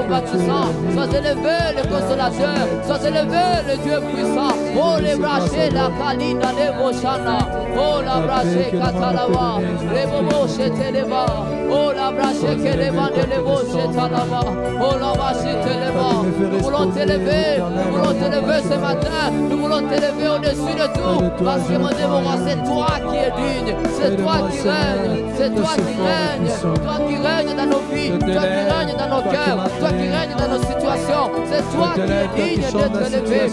le bâtissant. Sois élevé le consolateur. Sois élevé le Dieu puissant. Oh les brachés, la kalina, les bochana. Oh la brachée, katalava. Les bobos, c'était les bas. Oh la brachée, que les bas, les bobos, c'est à la bas. Oh la brachée, les bas. Nous voulons t'élever. Nous voulons t'élever ce matin. Nous voulons t'élever au-dessus de tout. Parce que mon Dieu, c'est toi qui es digne. C'est toi qui règne. C'est toi qui règne. Toi qui règne dans nos vies. Toi qui règne dans nos cœurs. Toi qui règne dans nos situations. C'est toi qui es digne d'être élevé.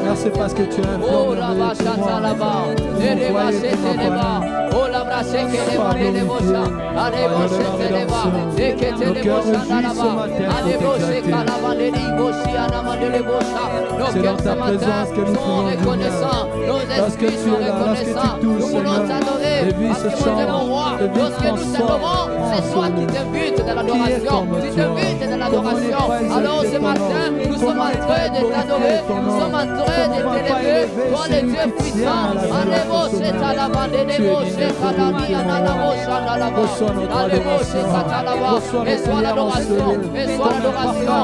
Merci parce que tu es un Oh la bachata là-bas, les bachete là-bas, oh la braché que les bandés les bocha, allez bochete là-bas, et que te les bocha là-bas, allez boché calava les bochi anama de les bocha. Nos cœurs ce matin sont reconnaissants, nos esprits sont reconnaissants. Nous voulons t'adorer parce que mon Dieu mon roi, lorsque nous t'adorons, c'est toi qui t'invites dans l'adoration, tu t'invites dans l'adoration. Alors ce matin, nous sommes en train de t'adorer, nous sommes en train de t'élever, toi le Dieu puissant. Allez-vous, c'est à la bande, allez-vous, c'est à la vie, allez-vous, c'est à la bande, allez-vous, c'est à la bande. Et soit l'adoration, et soit l'adoration,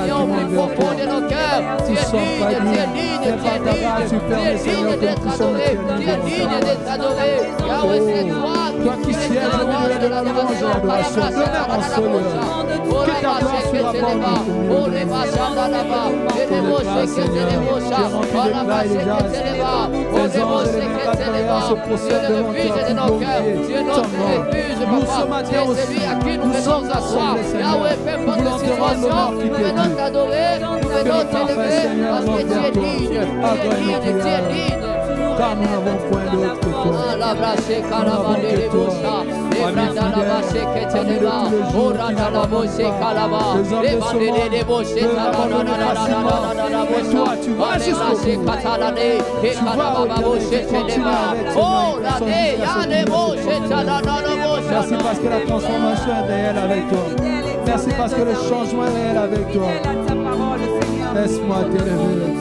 et au plus profond de nos cœurs. Tu es digne, tu es digne, tu es digne d'être adoré, tu es digne d'être adoré. Yahweh, c'est toi qui sièges dans louange de l'adoration, à la place de la oh la bâche que tu les bas, oh les bâches à la bas, et les bouches que tu les bouches, oh la bâche que tu les bas, oh les bouches que tu les bas, tu es le refuge de nos cœurs, tu es notre refuge, papa, tu es celui à qui nous venons asseoir. Yahweh, peu importe la situation, nous venons t'adorer, nous venons t'élever, parce que tu es digne, tu es digne, tu es digne. Car nous n'avons point d'autre que toi. La brache caravane de boucha, les branda la brache que te leva, oranda la bouche calava, les bandés de bouche, la bouche, les brache catalane, et calava bouche te leva, oh la dé, ya les bouche, la bouche. Merci parce que la transformation est réelle avec toi. Merci parce que le changement est réel avec toi. Laisse-moi t'élever.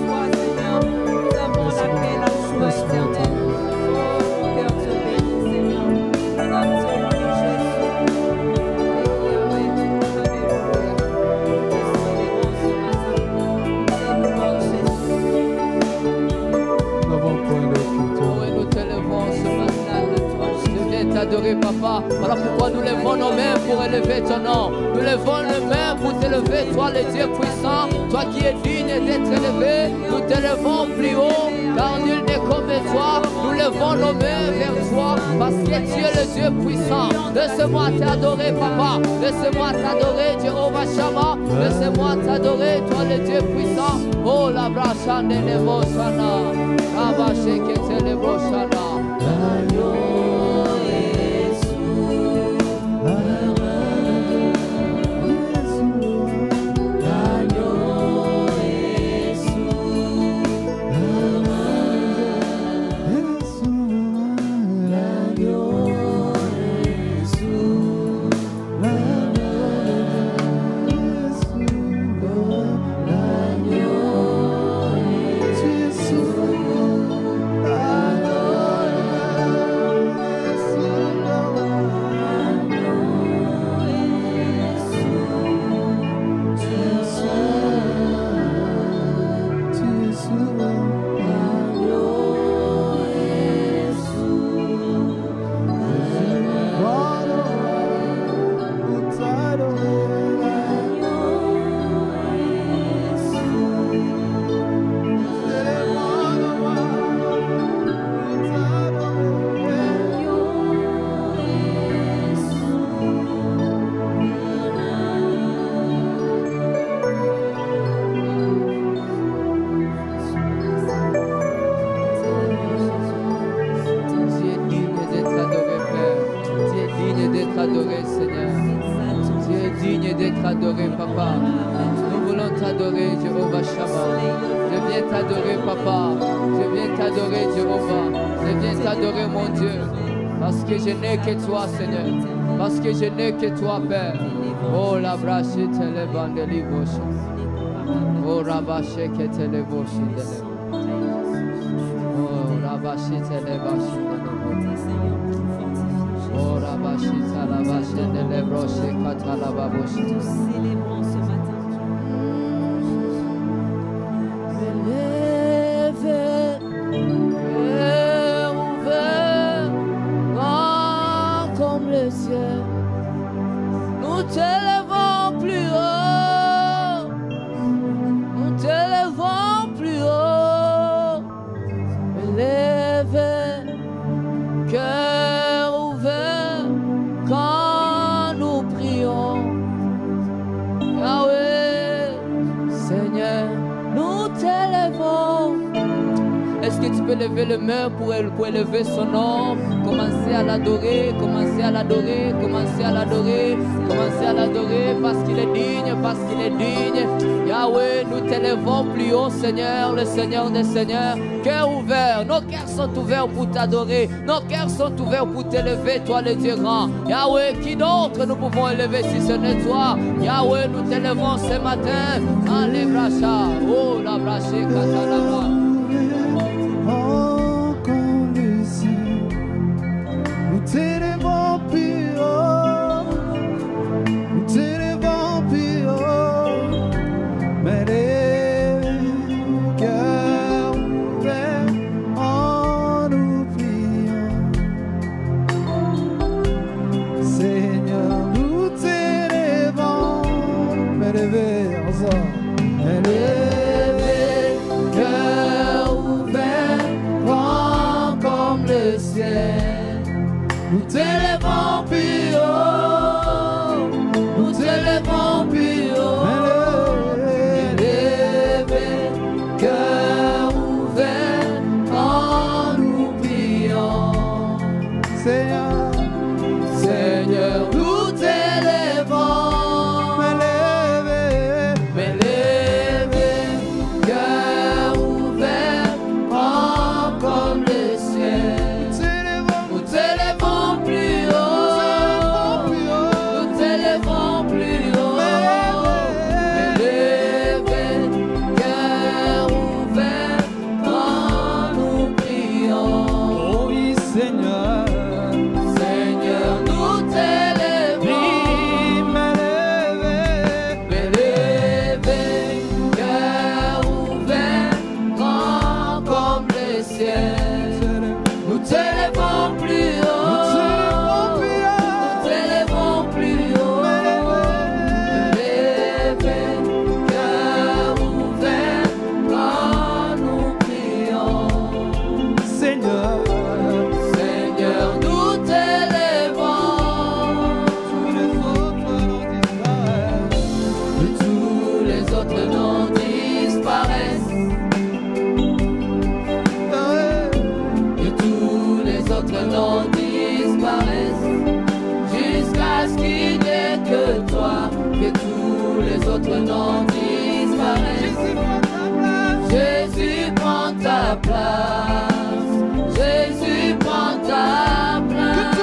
T'adorer, papa. Voilà pourquoi nous levons nos mains pour élever ton nom. Nous levons nos mains pour t'élever, toi le Dieu puissant, toi qui es digne d'être élevé. Nous t'élevons plus haut, car nul n'est comme toi. Nous levons nos mains vers toi, parce que tu es le Dieu puissant. Laisse-moi t'adorer, papa. Laisse-moi t'adorer, Jéhovah Shammah. Laisse-moi t'adorer, toi le Dieu puissant. Oh la bracha de l'émotionna, la vache que te l'émotionna. Que toi, Seigneur, parce que je n'ai que toi, Père. Oh, la brache te le bandeli boche. Oh, la vache que te le boche. Oh, la vache te le vache. Oh, Nous célébrons ce matin. Élevé, cœur ouvert, grand comme le ciel. Nous t'élevons plus haut, nous t'élevons plus haut. Élevé, cœur ouvert, quand nous prions. Yahweh, Seigneur, nous t'élevons. Est-ce que tu peux lever les mains pour élever son nom? Commencer à l'adorer, commencer à l'adorer, commencer à l'adorer, commencer à l'adorer parce qu'il est digne, parce qu'il est digne. Yahweh, nous t'élevons plus haut, Seigneur, le Seigneur des Seigneurs. Cœur ouvert, nos cœurs sont ouverts pour t'adorer, nos cœurs sont ouverts pour t'élever, toi le Dieu grand. Yahweh, qui d'autre nous pouvons élever si ce n'est toi? Yahweh, nous t'élevons ce matin. Allez, bracha, oh la braché, katalaba. Nous t'élevons plus haut, nous t'élevons plus haut, mais les cœurs ouverts en nous prions. Seigneur, nous t'élevons, mais élevés ensemble, élevés, cœur ouvert, grand comme le ciel. Nous t'élevons plus haut, nous t'élevons plus haut, élevé, cœur ouvert, quand nous prions. Seigneur, Seigneur, nous t'élevons, élevé, cœur ouvert, grand comme le ciel. Nous t'élevons plus haut, nous t'élevons plus haut, élevé, cœur ouvert, quand nous prions. Oh oui, Seigneur, Seigneur, nous t'élevons, élevé, cœur ouvert, grand comme le ciel. Nous t'élevons plus haut, nous t'élevons plus haut, élevé, cœur ouvert, quand nous prions. Seigneur, Seigneur, nous t'élevons. Tous les autres noms disparaissent. Que tous les autres noms disparaissent, jusqu'à ce qu'il n'y ait que toi. Que tous les autres noms disparaissent. Jésus prend ta place, Jésus prend ta place.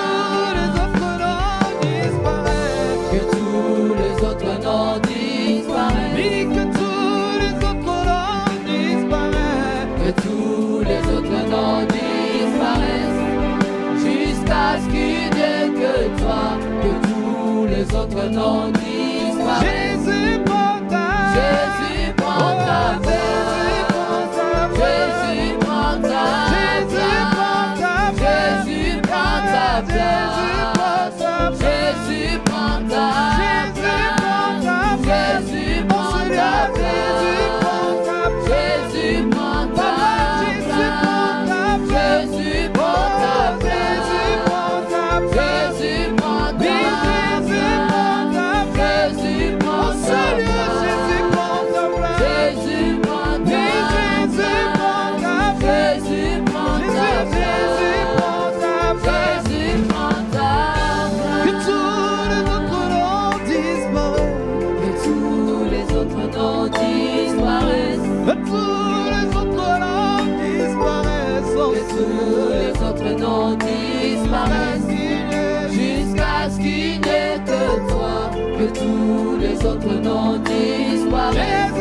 Que tous les autres noms disparaissent. Que tous les autres noms disparaissent. Que tous les autres noms disparaissent, jusqu'à ce qu'il n'y ait que toi. Que tous les autres noms disparaissent. Jésus prend ta place. Jésus prend ta place. Jésus prend ta place. Jésus prend ta place. Jésus prend ta place. Jésus prend ta place. Jésus prend ta place. Jésus prend ta place. Jésus prend ta place. Jésus prend ta place. Jésus prend ta place. Jésus prend ta place. Jésus prend ta place. Que tous les autres noms disparaissent. Que tous les autres noms disparaissent. Que tous les autres noms disparaissent. Que tous les autres noms disparaissent, jusqu'à ce qu'il n'y ait que toi. Que tous les autres noms disparaissent.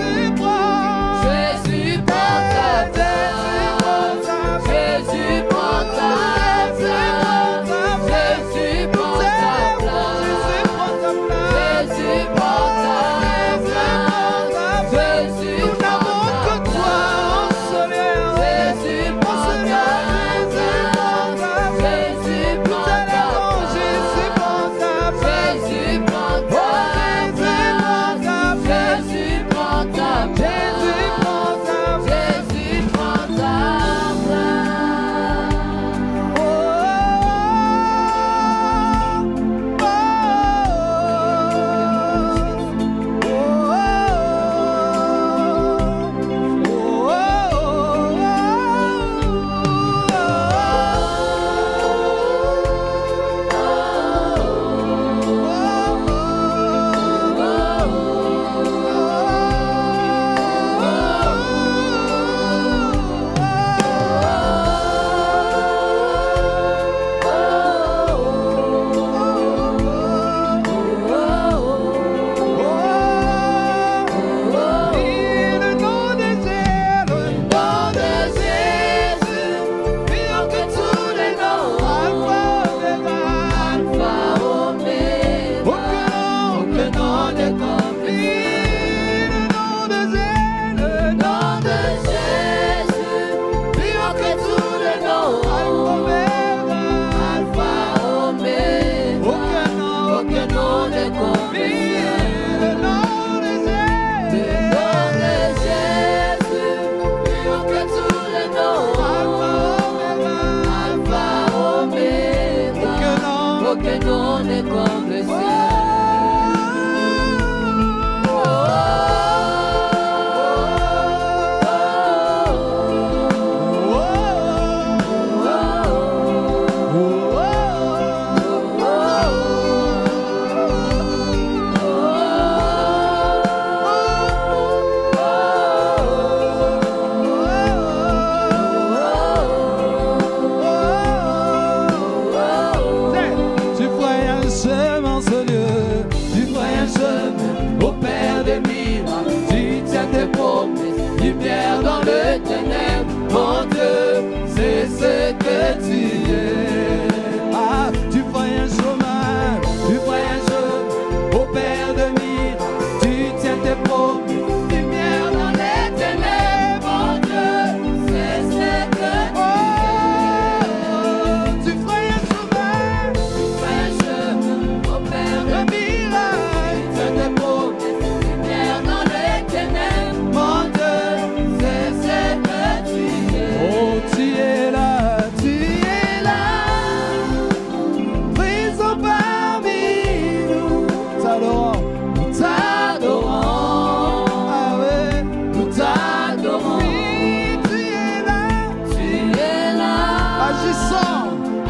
Jésus prend ta place. Jésus prend ta place. Jésus prend ta place.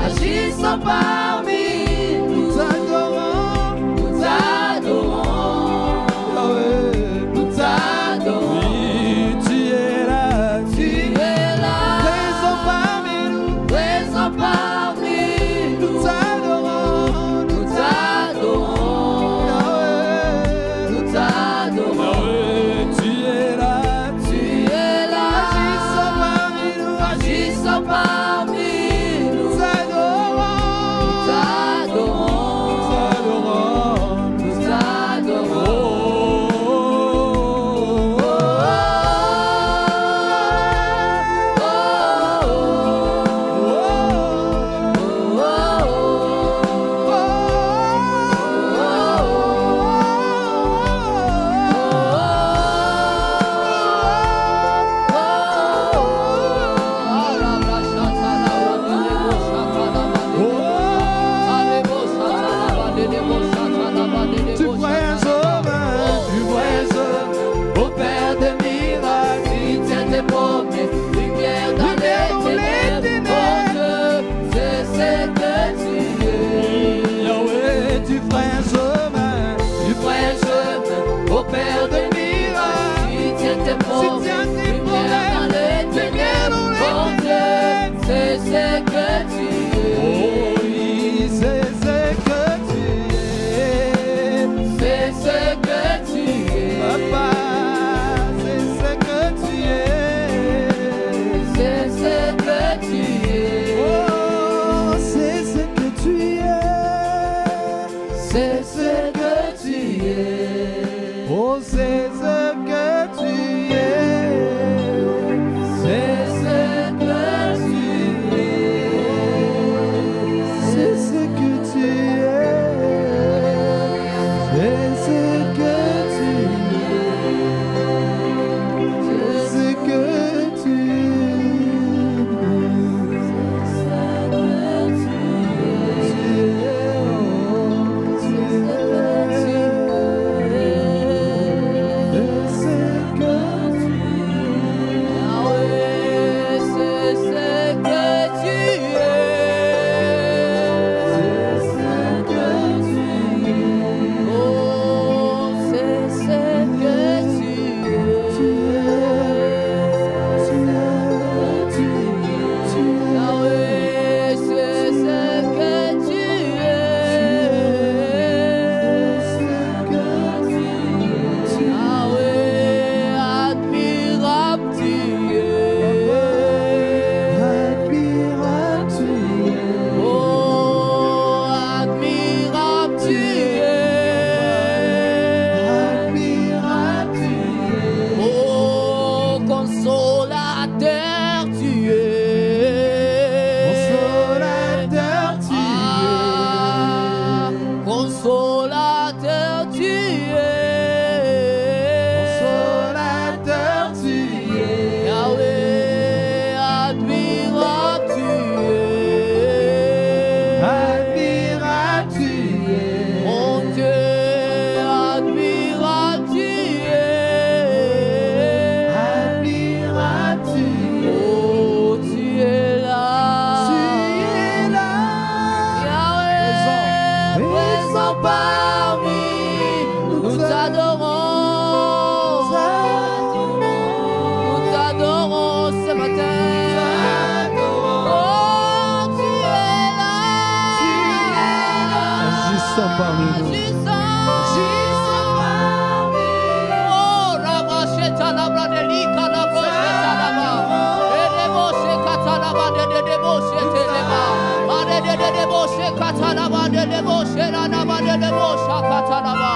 agissant parmi nous. Nous t'adorons, Nous t'adorons, Yahweh. nous t'adorons. Oui, tu es là, Tu es là, présent parmi nous. présent parmi Nous nous. t'adorons, Nous t'adorons, Yahweh. nous t'adorons. Yahweh, tu es là, Tu es là, agissant parmi nous. agissant parmi nous. Nous t'adorons, Nous t'adorons, nous t'adorons. nous t'adorons. Tu voyages au Père de miracles, tu tiens tes promesses, lumière dans les ténèbres. Oh Dieu, je sais que tu es. Yahweh, tu feras un chemin. Tu feras un chemin au Père de miracles, tu tiens tes promesses, lumière dans les ténèbres. Oh Dieu, je sais que tu Oh es. oui, c'est ce que tu es. C'est ce que tu es. Papa, c'est ce que tu es. C'est ce que tu es. Oh, c'est ce que tu es. C'est ce que tu es. Oh, c'est ce que tu es. C'est ce que tu es. C'est ce que tu es. C'est ce que tu es. C'est ce que tu Yahweh, c'est ce que tu es. Oh, c'est ce que tu es. Yahweh, c'est ce que tu es. Yahweh, admirable tu es. Oh, admirable tu es. Oh, consolateur tu es. Ah, consolateur tu es. Yahweh, admirable tu es. Mon Dieu, admirable tu es. Oh, tu es là. Yahweh, présent parmi nous. Nous t'adorons. Nous t'adorons ce matin. Oh, tu es là. Agissant parmi nous. Oh, la brochette, la bradelica, la brochette, la bas. Et les bouchées, catalaba, de bouchées, de bouchées, catalaba, de bouchées, la naba, de bouchées, catalaba.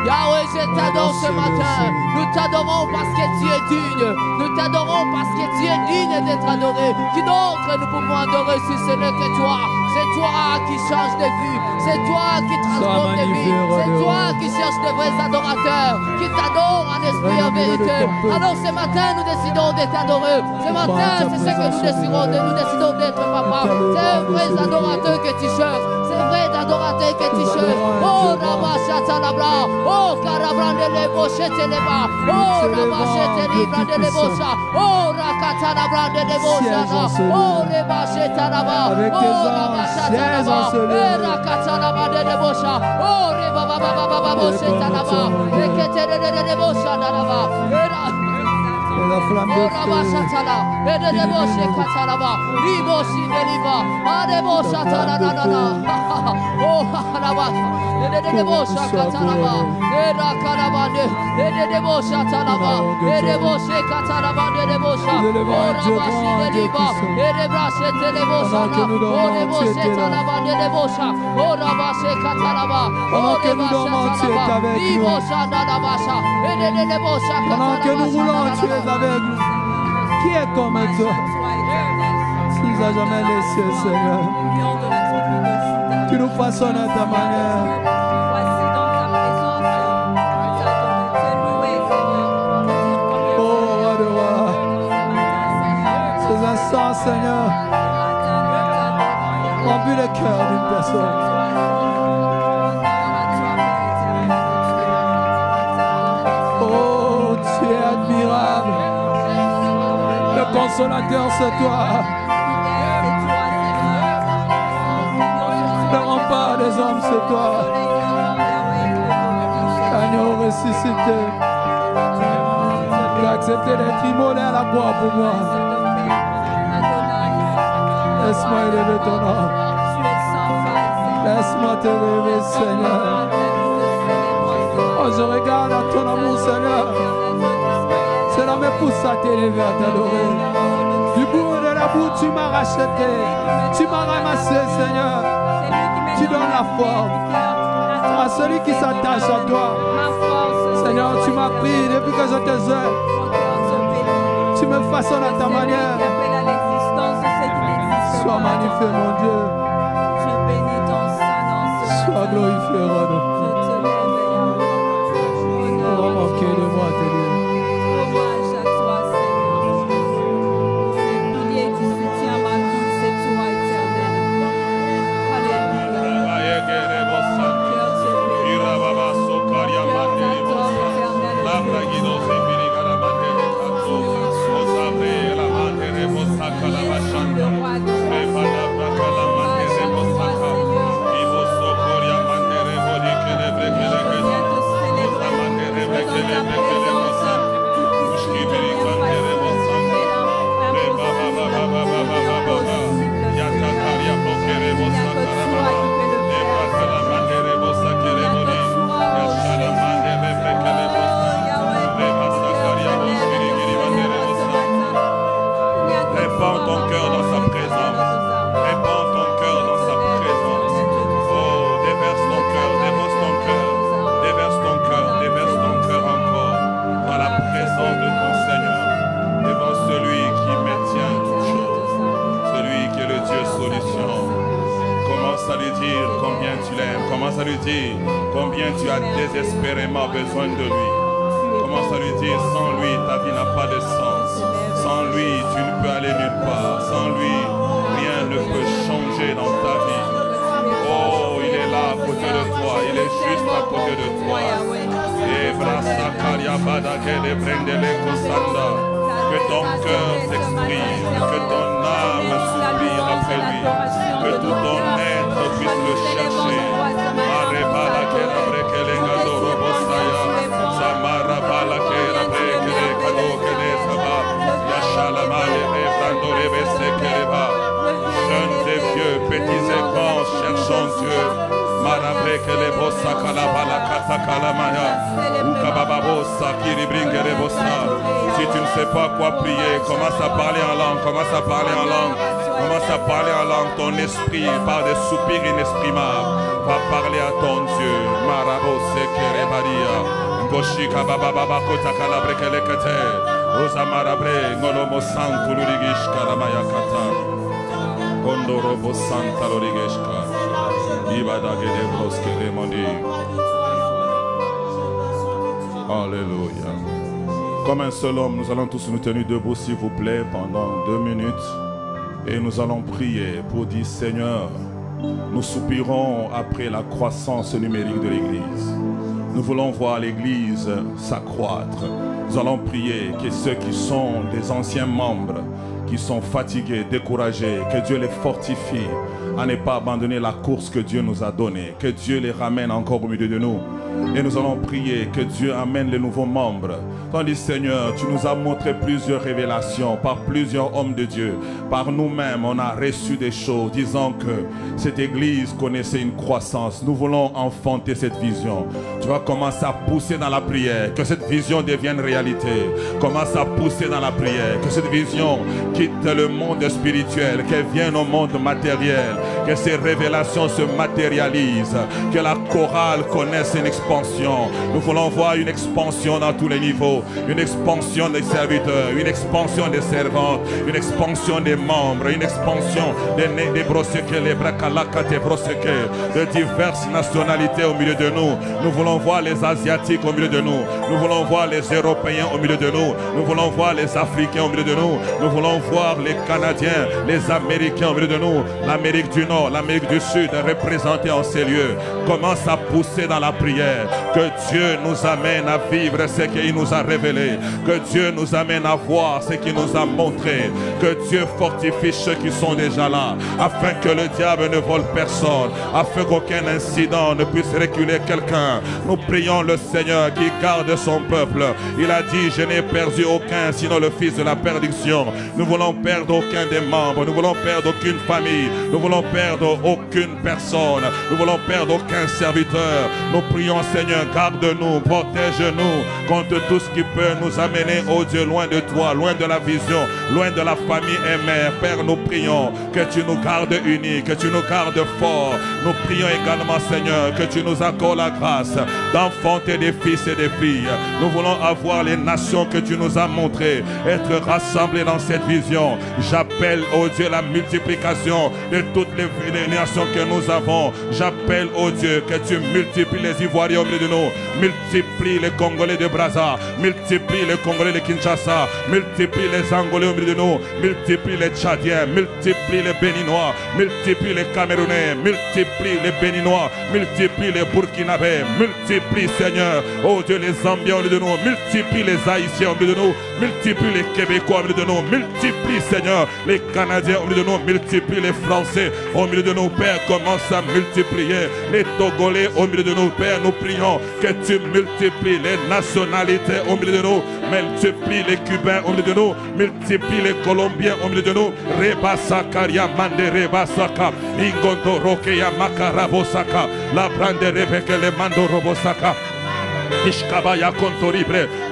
Yahweh, je t'adore ce matin. Nous t'adorons parce que tu es digne. Nous t'adorons parce que tu es digne d'être adoré. Qui d'autre nous pouvons adorer si ce n'est que toi? C'est toi qui change de vue. C'est toi qui transforme de vie. C'est toi qui cherches de vrais adorateurs, qui t'adorent en esprit et en vérité. Alors ce matin, nous décidons de t'adorer. Ce matin, c'est ce que nous décidons d'être, papa. C'est un vrai adorateur que tu cherches. C'est vrai adorateur que tu cherches. Oh, Rabashatalabra. Oh, Karabran de l'Eboshe Teleba. Oh, Rabashe Telibra de l'Ebosha. Oh, Rakatalabra de l'Ebosha. Oh, Rebashetalaba. Oh, Rabashatalaba. Rakatalaba de l'Ebosha. Oh, Rebababababa Boshetalaba. Reketele de l'Ebosha Dalaba. La flamme de et de débaucher Katalaba, Riboshi Deliva, Adebosha Talanana, oh Halaba, et de débaucha Katalaba, et la Kalabande, et de débaucha Talaba, et de débaucher Katalaba de débaucha, oh Rabashi Deliva, et de brasser Telebosha, oh débaucher Talaba de débaucha, oh Rabashi Katalaba, oh Rebasha Talaba, Ribosha Dalabasha, et de débaucha Katalaba. Avec nous. Qui est comme toi? Tu nous as jamais laissé, Seigneur. Tu nous façonnes à ta manière. Oh, roi de roi. Ces instants, Seigneur, remplis le cœur d'une personne. Oh, tu es admirable. Le consolateur, c'est toi. Le rempart des hommes, c'est toi. Agneau ressuscité. Tu as accepté d'être immolé à la croix pour moi. Laisse-moi élever ton nom. Laisse-moi te rêver, Seigneur. Oh, je regarde à ton amour, Seigneur. Cela me pousse à t'élever, à t'adorer. Du bout de la boue, tu m'as racheté. Tu m'as ramassé, Seigneur. Tu donnes la forme à celui qui s'attache à toi. Seigneur, tu m'as pris depuis que je te sais. Tu me façonnes à ta manière. Sois magnifié, mon Dieu. Sois glorifié, Roi. Oh, manquez de moi, te dire. Commence à lui dire combien tu as désespérément besoin de lui. Commence à lui dire sans lui ta vie n'a pas de sens. Sans lui tu ne peux aller nulle part. Sans lui rien ne peut changer dans ta vie. Oh, il est là à côté de toi. Il est juste à côté de toi. Que ton cœur s'exprime, que ton âme soupire après lui, que tout ton être puisse le chercher. Jeunes et vieux, petits et grands, cherchons Dieu. Si tu ne sais pas quoi prier, commence à parler en langue, commence à parler en langue, commence à parler en langue. Ton esprit, par des soupirs inexprimables, va parler à ton Dieu. Marabo sekere baria, goshika baba baba kota kalabre kelekete, osa marabre ngolomo santu lurigish kalamaya kata, kondorobo santa lurigishka. Alléluia. Comme un seul homme, nous allons tous nous tenir debout, s'il vous plaît, pendant 2 minutes. Et nous allons prier pour dire, Seigneur, nous soupirons après la croissance numérique de l'Église. Nous voulons voir l'Église s'accroître. Nous allons prier que ceux qui sont des anciens membres, qui sont fatigués, découragés, que Dieu les fortifie à ne pas abandonner la course que Dieu nous a donnée, que Dieu les ramène encore au milieu de nous. Et nous allons prier que Dieu amène les nouveaux membres. Tandis, Seigneur, tu nous as montré plusieurs révélations par plusieurs hommes de Dieu. Par nous-mêmes, on a reçu des choses disant que cette église connaissait une croissance. Nous voulons enfanter cette vision. Tu vas commencer à pousser dans la prière, que cette vision devienne réalité. Commence à pousser dans la prière, que cette vision quitte le monde spirituel, qu'elle vienne au monde matériel, que ces révélations se matérialisent, que la chorale connaisse une expansion. Nous voulons voir une expansion dans tous les niveaux, une expansion des serviteurs, une expansion des servantes, une expansion des membres, une expansion des brosequets, les brakalaka, des brosequets, de diverses nationalités au milieu de nous. Nous voulons voir les Asiatiques au milieu de nous. Nous voulons voir les Européens au milieu de nous. Nous voulons voir les Africains au milieu de nous. Nous voulons voir les Canadiens, les Américains au milieu de nous. L'Amérique du Nord, l'Amérique du Sud représentés en ces lieux. Commence à pousser dans la prière. Que Dieu nous amène à vivre ce qu'il nous a révélé. Que Dieu nous amène à voir ce qu'il nous a montré. Que Dieu fortifie ceux qui sont déjà là, afin que le diable ne vole personne, afin qu'aucun incident ne puisse reculer quelqu'un. Nous prions le Seigneur qui garde son peuple. Il a dit, je n'ai perdu aucun, sinon le fils de la perdition. Nous voulons perdre aucun des membres. Nous voulons perdre aucune famille. Nous voulons perdre aucune personne. Nous voulons perdre aucun serviteur. Nous prions, Seigneur, garde-nous, protège-nous contre tout ce qui peut nous amener, oh Dieu, loin de toi, loin de la vision, loin de la famille et mère. Père, nous prions que tu nous gardes unis, que tu nous gardes forts. Nous prions également, Seigneur, que tu nous accordes la grâce d'enfanter des fils et des filles. Nous voulons avoir les nations que tu nous as montrées, être rassemblés dans cette vision. J'appelle, oh Dieu, la multiplication de toutes les nations que nous avons. J'appelle, oh Dieu, que tu multiplies les Ivoiriens au milieu de nous, multiplie les Congolais de Brazza, multiplie les Congolais de Kinshasa, multiplie les Angolais au milieu de nous, multiplie les Tchadiens, multiplie les Béninois, multiplie les Camerounais, multiplie les Béninois, multiplie les Burkinabés, multiplie, Seigneur, oh Dieu, les Zambiens au milieu de nous, multiplie les Haïtiens au milieu de nous, multiplie les Québécois au milieu de nous, multiplie, Seigneur, les Canadiens au milieu de nous, multiplie les Français au milieu de nous, Père, commence à multiplier les Togolais au milieu de nous, Père, nous prions que tu multiplies les nationalités au milieu de nous, multiplie les Cubains au milieu de nous, multiplie les Colombiens au milieu de nous, Rebasa Karia Mande Rebasaka, Ingondo Rokeya Makarabosaka, La Brande Rebeke Le Mando Robosaka.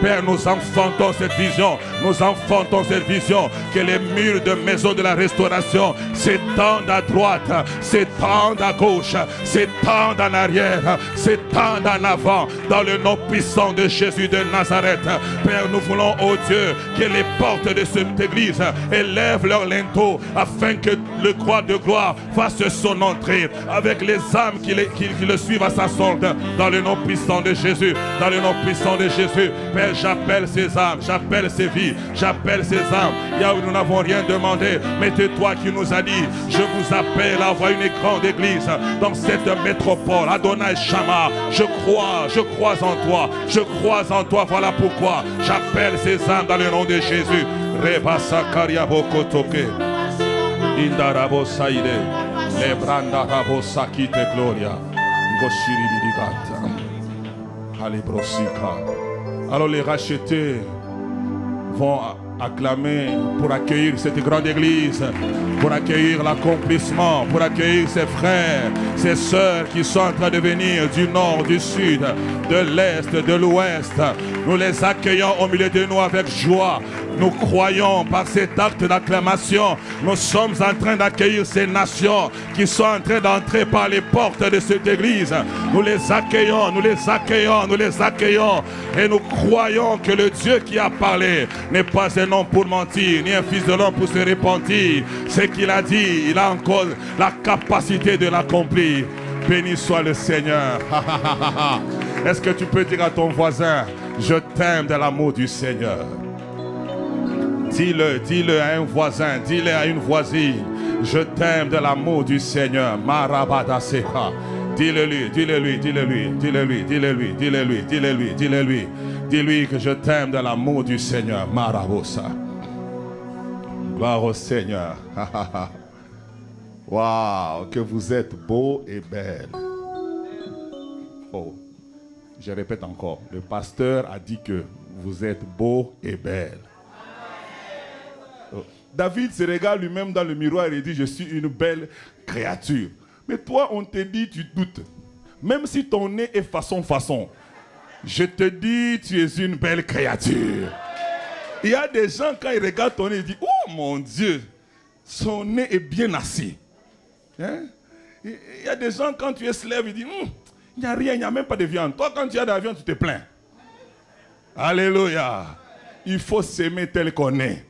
Père, nous enfantons cette vision, nous enfantons cette vision, que les murs de maison de la restauration s'étendent à droite, s'étendent à gauche, s'étendent en arrière, s'étendent en avant, dans le nom puissant de Jésus de Nazareth. Père, nous voulons, oh Dieu, que les portes de cette église élèvent leur linteau, afin que le croix de gloire fasse son entrée, avec les âmes qui le suivent à sa solde, dans le nom puissant de Jésus. Dans le nom puissant de Jésus, Père, j'appelle ces âmes, j'appelle ces vies, j'appelle ces âmes. Là où nous n'avons rien demandé, mais c'est toi qui nous as dit, je vous appelle à avoir une grande église dans cette métropole. Adonai Shama, je crois en toi, je crois en toi. Voilà pourquoi j'appelle ces âmes dans le nom de Jésus. Rebasa Kariabo Kotoke, Indarabo Saïde, Lebranda Rabo Sakite Gloria, Goshiri Bidigata. Alors les rachetés vont acclamer pour accueillir cette grande église, pour accueillir l'accomplissement, pour accueillir ses frères, ses sœurs qui sont en train de venir du nord, du sud, de l'est, de l'ouest. Nous les accueillons au milieu de nous avec joie. Nous croyons par cet acte d'acclamation, nous sommes en train d'accueillir ces nations qui sont en train d'entrer par les portes de cette église. Nous les accueillons, nous les accueillons, nous les accueillons. Et nous croyons que le Dieu qui a parlé n'est pas un homme pour mentir, ni un fils de l'homme pour se repentir. Ce qu'il a dit, il a encore la capacité de l'accomplir. Béni soit le Seigneur. Est-ce que tu peux dire à ton voisin, je t'aime de l'amour du Seigneur? Dis-le à un voisin, dis-le à une voisine, je t'aime de l'amour du Seigneur. Marabadaseha. Dis-le-lui, dis-le-lui, dis-le-lui, dis-le-lui, dis-le-lui, dis-le-lui, dis-le-lui, dis-le-lui. Dis-lui que je t'aime de l'amour du Seigneur. Marabosa. Gloire au Seigneur. Waouh, que vous êtes beaux et belles. Oh, je répète encore. Le pasteur a dit que vous êtes beaux et belles. Oh. David se regarde lui-même dans le miroir et dit, je suis une belle créature. Mais toi, on te dit, tu doutes. Même si ton nez est façon, je te dis, tu es une belle créature. Il y a des gens, quand ils regardent ton nez, ils disent, oh mon Dieu, son nez est bien assis. Hein? Il y a des gens, quand tu se lèves, ils disent, il n'y a rien, il n'y a même pas de viande. Toi, quand tu as de la viande, tu te plains. Alléluia. Il faut s'aimer tel qu'on est.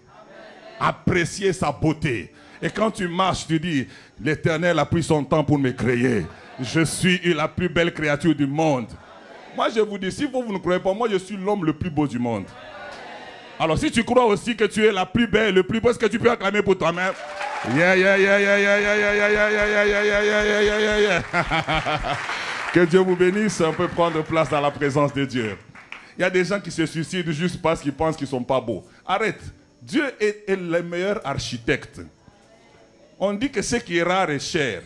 Apprécier sa beauté. Et quand tu marches, tu dis, l'Éternel a pris son temps pour me créer. Je suis la plus belle créature du monde. Moi, je vous dis, si vous ne croyez pas, moi, je suis l'homme le plus beau du monde. Alors, si tu crois aussi que tu es la plus belle, le plus beau, est-ce que tu peux acclamer pour toi-même? Yeah, yeah, yeah, yeah, yeah, yeah, yeah, yeah, yeah, yeah, yeah, yeah, yeah, yeah, yeah, yeah. Que Dieu vous bénisse. On peut prendre place dans la présence de Dieu. Il y a des gens qui se suicident juste parce qu'ils pensent qu'ils ne sont pas beaux. Arrête. Dieu est le meilleur architecte. On dit que ce qui est rare est cher.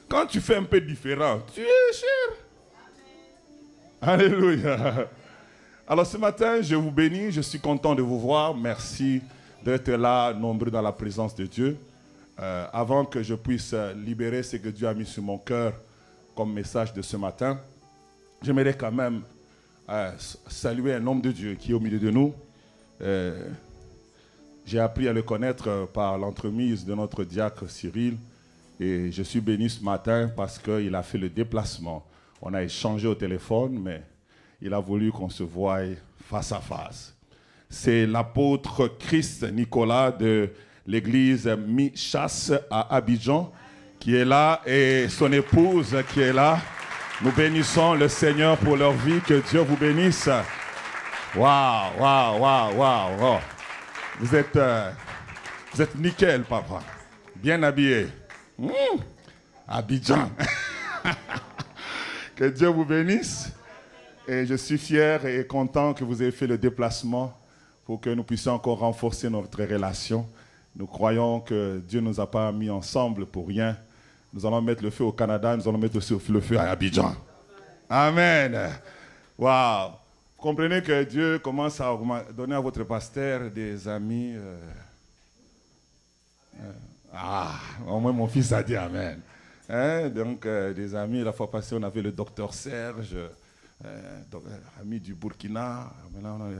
Quand tu fais un peu différent, tu es cher. Alléluia. Alors ce matin, je vous bénis, je suis content de vous voir. Merci d'être là, nombreux dans la présence de Dieu. Avant que je puisse libérer ce que Dieu a mis sur mon cœur comme message de ce matin, j'aimerais quand même saluer un homme de Dieu qui est au milieu de nous. J'ai appris à le connaître par l'entremise de notre diacre Cyril. Et je suis béni ce matin parce qu'il a fait le déplacement. On a échangé au téléphone, mais il a voulu qu'on se voie face à face. C'est l'apôtre Christ Nicolas de l'église Mi-Chasse à Abidjan qui est là et son épouse qui est là. Nous bénissons le Seigneur pour leur vie. Que Dieu vous bénisse. Waouh, waouh, waouh, waouh. Vous êtes nickel, papa. Bien habillé. Abidjan. Que Dieu vous bénisse. Et je suis fier et content que vous ayez fait le déplacement pour que nous puissions encore renforcer notre relation. Nous croyons que Dieu ne nous a pas mis ensemble pour rien. Nous allons mettre le feu au Canada, nous allons mettre aussi le feu à Abidjan. Amen. Waouh. Vous comprenez que Dieu commence à donner à votre pasteur des amis. Au moins mon fils a dit Amen. Hein? Donc, des amis, la fois passée, on avait le docteur Serge, ami du Burkina. Maintenant, on a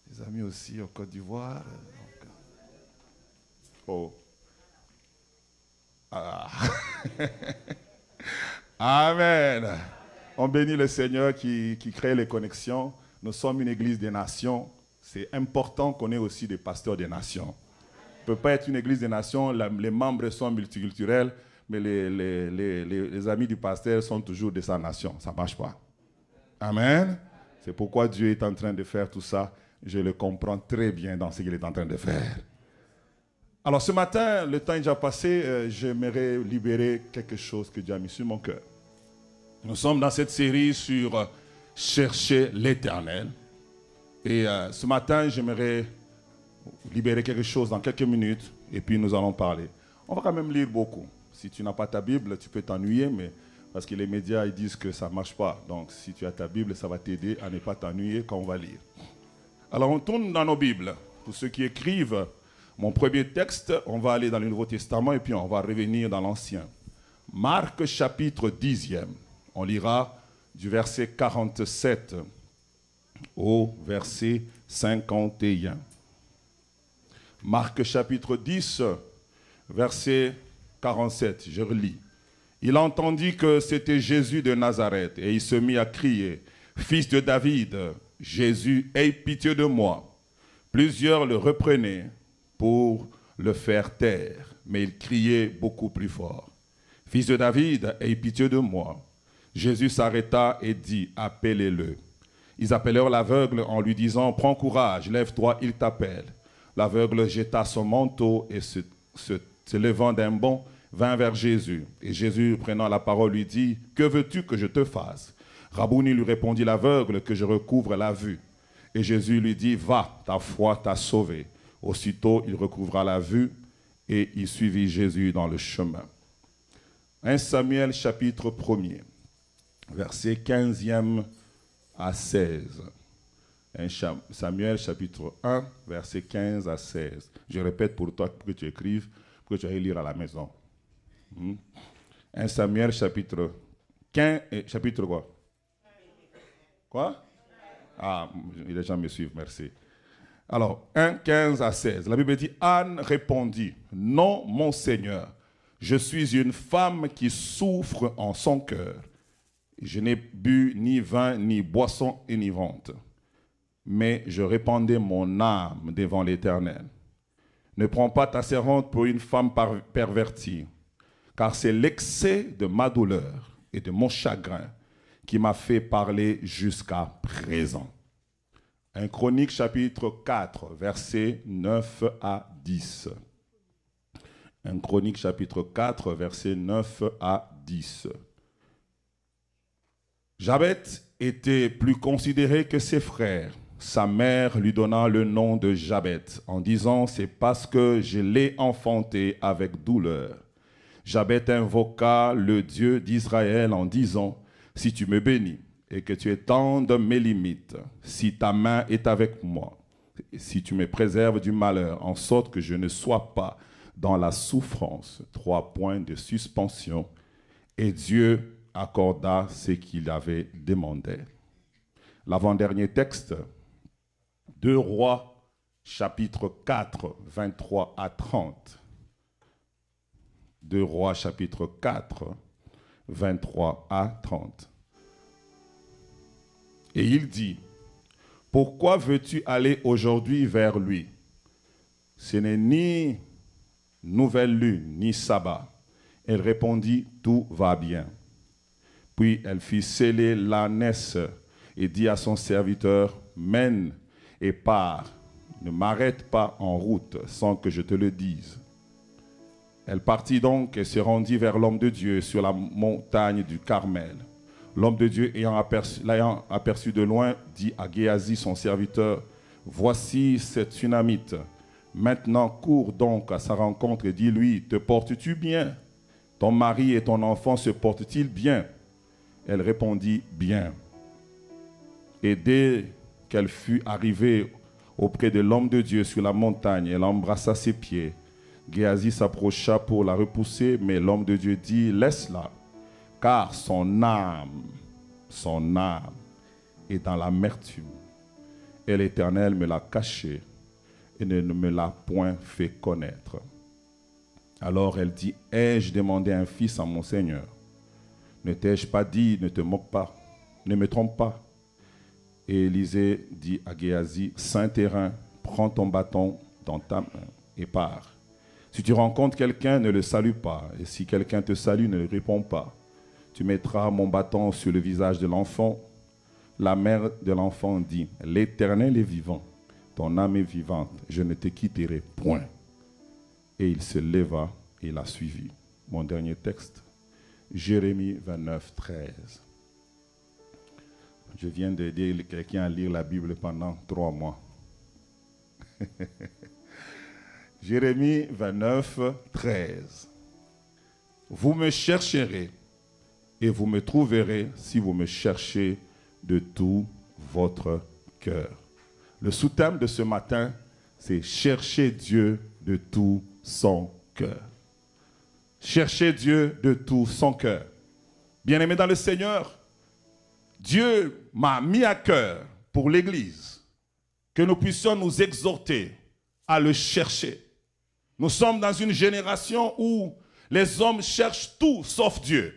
des amis aussi au Côte d'Ivoire. Oh. Ah. Amen. On bénit le Seigneur qui crée les connexions. Nous sommes une église des nations. C'est important qu'on ait aussi des pasteurs des nations. On ne peut pas être une église des nations, les membres sont multiculturels, mais les amis du pasteur sont toujours de sa nation. Ça ne marche pas. Amen. C'est pourquoi Dieu est en train de faire tout ça. Je le comprends très bien dans ce qu'il est en train de faire. Alors ce matin, le temps est déjà passé, j'aimerais libérer quelque chose que Dieu a mis sur mon cœur. Nous sommes dans cette série sur chercher l'Éternel. Et ce matin, j'aimerais libérer quelque chose dans quelques minutes et puis nous allons parler. On va quand même lire beaucoup. Si tu n'as pas ta Bible, tu peux t'ennuyer, mais parce que les médias ils disent que ça ne marche pas. Donc si tu as ta Bible, ça va t'aider à ne pas t'ennuyer quand on va lire. Alors on tourne dans nos Bibles. Pour ceux qui écrivent, mon premier texte, on va aller dans le Nouveau Testament et puis on va revenir dans l'Ancien. Marc chapitre 10e. On lira du verset 47 au verset 51. Marc chapitre 10, verset 47, je relis. Il entendit que c'était Jésus de Nazareth et il se mit à crier, « Fils de David, Jésus, aie pitié de moi. » Plusieurs le reprenaient pour le faire taire, mais il criait beaucoup plus fort. « Fils de David, aie pitié de moi. Jésus s'arrêta et dit, appelez-le. Ils appelèrent l'aveugle en lui disant, prends courage, lève-toi, il t'appelle. L'aveugle jeta son manteau et se levant d'un bond, vint vers Jésus. Et Jésus, prenant la parole, lui dit, que veux-tu que je te fasse? Rabouni, lui répondit l'aveugle, que je recouvre la vue. Et Jésus lui dit, va, ta foi t'a sauvé. Aussitôt, il recouvra la vue et il suivit Jésus dans le chemin. 1 Samuel chapitre 1er, verset 15e à 16. 1 Samuel chapitre 1, verset 15 à 16. Je répète pour toi, pour que tu écrives, pour que tu ailles lire à la maison. 1 Samuel chapitre 15, chapitre quoi? Quoi? Ah, les gens me suivent, merci. Alors, 1, 15 à 16. La Bible dit, Anne répondit, non, mon Seigneur, je suis une femme qui souffre en son cœur. Je n'ai bu ni vin, ni boisson enivrante, mais je répandais mon âme devant l'Éternel. Ne prends pas ta servante pour une femme pervertie, car c'est l'excès de ma douleur et de mon chagrin qui m'a fait parler jusqu'à présent. 1 Chronique chapitre 4, versets 9 à 10. 1 Chronique chapitre 4, versets 9 à 10. Jabet était plus considéré que ses frères. Sa mère lui donna le nom de Jabet, en disant, c'est parce que je l'ai enfanté avec douleur. Jabet invoqua le Dieu d'Israël en disant, si tu me bénis et que tu étendes mes limites, si ta main est avec moi, si tu me préserves du malheur, en sorte que je ne sois pas dans la souffrance. 3 points de suspension. Et Dieu accorda ce qu'il avait demandé. L'avant-dernier texte, 2 Rois, chapitre 4, 23 à 30. 2 Rois, chapitre 4, 23 à 30. Et il dit, pourquoi veux-tu aller aujourd'hui vers lui? Ce n'est ni nouvelle lune, ni sabbat. Elle répondit, tout va bien. Puis elle fit sceller l'ânesse et dit à son serviteur, mène et pars, ne m'arrête pas en route sans que je te le dise. Elle partit donc et se rendit vers l'homme de Dieu sur la montagne du Carmel. L'homme de Dieu, l'ayant aperçu de loin, dit à Géasi, son serviteur, voici cette Sunamite. Maintenant, cours donc à sa rencontre et dis-lui, te portes-tu bien? Ton mari et ton enfant se portent-ils bien? Elle répondit, bien. Et dès qu'elle fut arrivée auprès de l'homme de Dieu sur la montagne, elle embrassa ses pieds. Géasi s'approcha pour la repousser, mais l'homme de Dieu dit, laisse-la, car son âme est dans l'amertume. Et l'Éternel me l'a cachée et ne me l'a point fait connaître. Alors elle dit, ai-je demandé un fils à mon Seigneur? Ne t'ai-je pas dit, ne te moque pas, ne me trompe pas? Et Élisée dit à Géasi, saint terrain, prends ton bâton dans ta main et pars. Si tu rencontres quelqu'un, ne le salue pas. Et si quelqu'un te salue, ne le réponds pas. Tu mettras mon bâton sur le visage de l'enfant. La mère de l'enfant dit, l'Éternel est vivant, ton âme est vivante, je ne te quitterai point. Et il se leva et la suivit. Mon dernier texte, Jérémie 29, 13. Je viens d'aider quelqu'un à lire la Bible pendant 3 mois. Jérémie 29, 13. Vous me chercherez et vous me trouverez si vous me cherchez de tout votre cœur. Le sous-thème de ce matin, c'est chercher Dieu de tout son cœur. Chercher Dieu de tout son cœur. Bien-aimés dans le Seigneur, Dieu m'a mis à cœur pour l'Église que nous puissions nous exhorter à le chercher. Nous sommes dans une génération où les hommes cherchent tout sauf Dieu.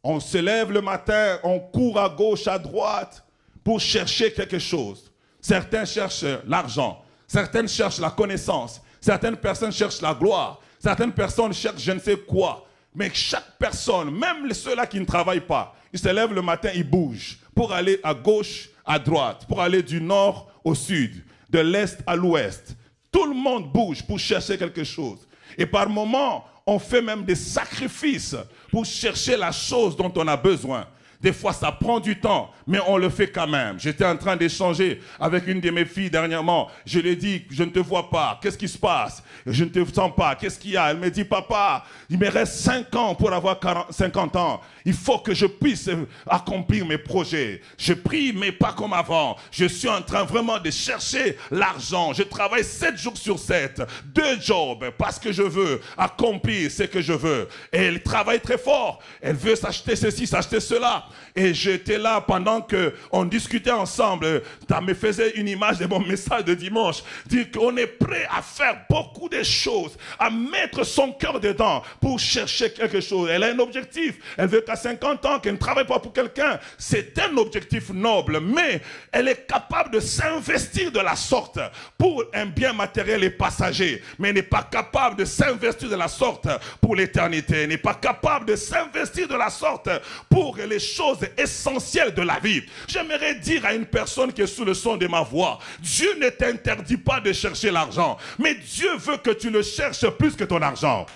On se lève le matin, on court à gauche, à droite pour chercher quelque chose. Certains cherchent l'argent, certaines cherchent la connaissance, certaines personnes cherchent la gloire, certaines personnes cherchent je ne sais quoi. Mais chaque personne, même ceux-là qui ne travaillent pas, ils se lèvent le matin, ils bougent pour aller à gauche, à droite, pour aller du nord au sud, de l'est à l'ouest. Tout le monde bouge pour chercher quelque chose. Et par moments, on fait même des sacrifices pour chercher la chose dont on a besoin. Des fois, ça prend du temps, mais on le fait quand même. J'étais en train d'échanger avec une de mes filles dernièrement. Je lui ai dit, je ne te vois pas. Qu'est-ce qui se passe? Je ne te sens pas. Qu'est-ce qu'il y a? Elle me dit, papa, il me reste 5 ans pour avoir 50 ans. Il faut que je puisse accomplir mes projets. Je prie, mais pas comme avant. Je suis en train vraiment de chercher l'argent. Je travaille 7 jours sur 7, 2 jobs, parce que je veux accomplir ce que je veux. Et elle travaille très fort. Elle veut s'acheter ceci, s'acheter cela. Et j'étais là pendant qu'on discutait ensemble. Ça me faisait une image de mon message de dimanche. Dire qu'on est prêt à faire beaucoup de choses, à mettre son cœur dedans pour chercher quelque chose. Elle a un objectif. Elle veut qu'à 50 ans, qu'elle ne travaille pas pour quelqu'un. C'est un objectif noble, mais elle est capable de s'investir de la sorte pour un bien matériel et passager. Mais elle n'est pas capable de s'investir de la sorte pour l'éternité. Elle n'est pas capable de s'investir de la sorte pour les choses essentielles de la vie. J'aimerais dire à une personne qui est sous le son de ma voix, Dieu ne t'interdit pas de chercher l'argent, mais Dieu veut que tu le cherches plus que ton argent.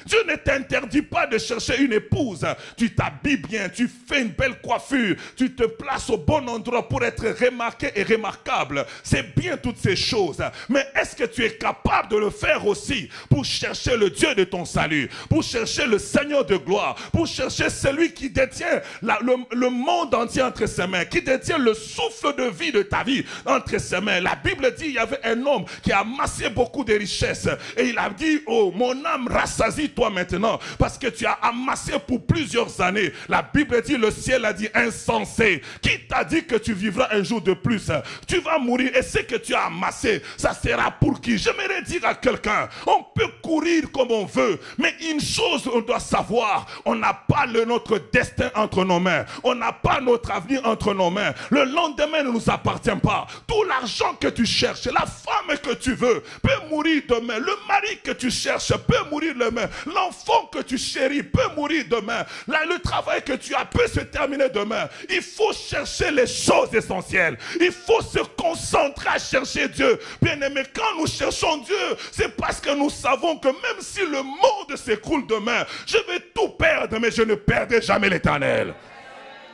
Dieu ne t'interdit pas de chercher une épouse. Tu t'habilles bien, tu fais une belle coiffure, tu te places au bon endroit pour être remarqué et remarquable. C'est bien toutes ces choses. Mais est-ce que tu es capable de le faire aussi pour chercher le Dieu de ton salut, pour chercher le Seigneur de gloire, pour chercher celui qui détient le monde entier entre ses mains, qui détient le souffle de vie de ta vie entre ses mains. La Bible dit, il y avait un homme qui a amassé beaucoup de richesses et il a dit, oh, mon âme rassasie toi maintenant, parce que tu as amassé pour plusieurs années. La Bible dit, le ciel a dit, insensé, qui t'a dit que tu vivras un jour de plus? Tu vas mourir et ce que tu as amassé, ça sera pour qui? J'aimerais dire à quelqu'un, on peut courir comme on veut, mais une chose on doit savoir, on n'a pas notre destin entre nos mains, on n'a pas notre avenir entre nos mains. Le lendemain ne nous appartient pas. Tout l'argent que tu cherches, la femme que tu veux peut mourir demain, le mari que tu cherches peut mourir demain, l'enfant que tu chéris peut mourir demain. Là, le travail que tu as peut se terminer demain. Il faut chercher les choses essentielles. Il faut se concentrer à chercher Dieu. Bien-aimé, quand nous cherchons Dieu, c'est parce que nous savons que même si le monde s'écroule demain, je vais tout perdre, mais je ne perdrai jamais l'Éternel.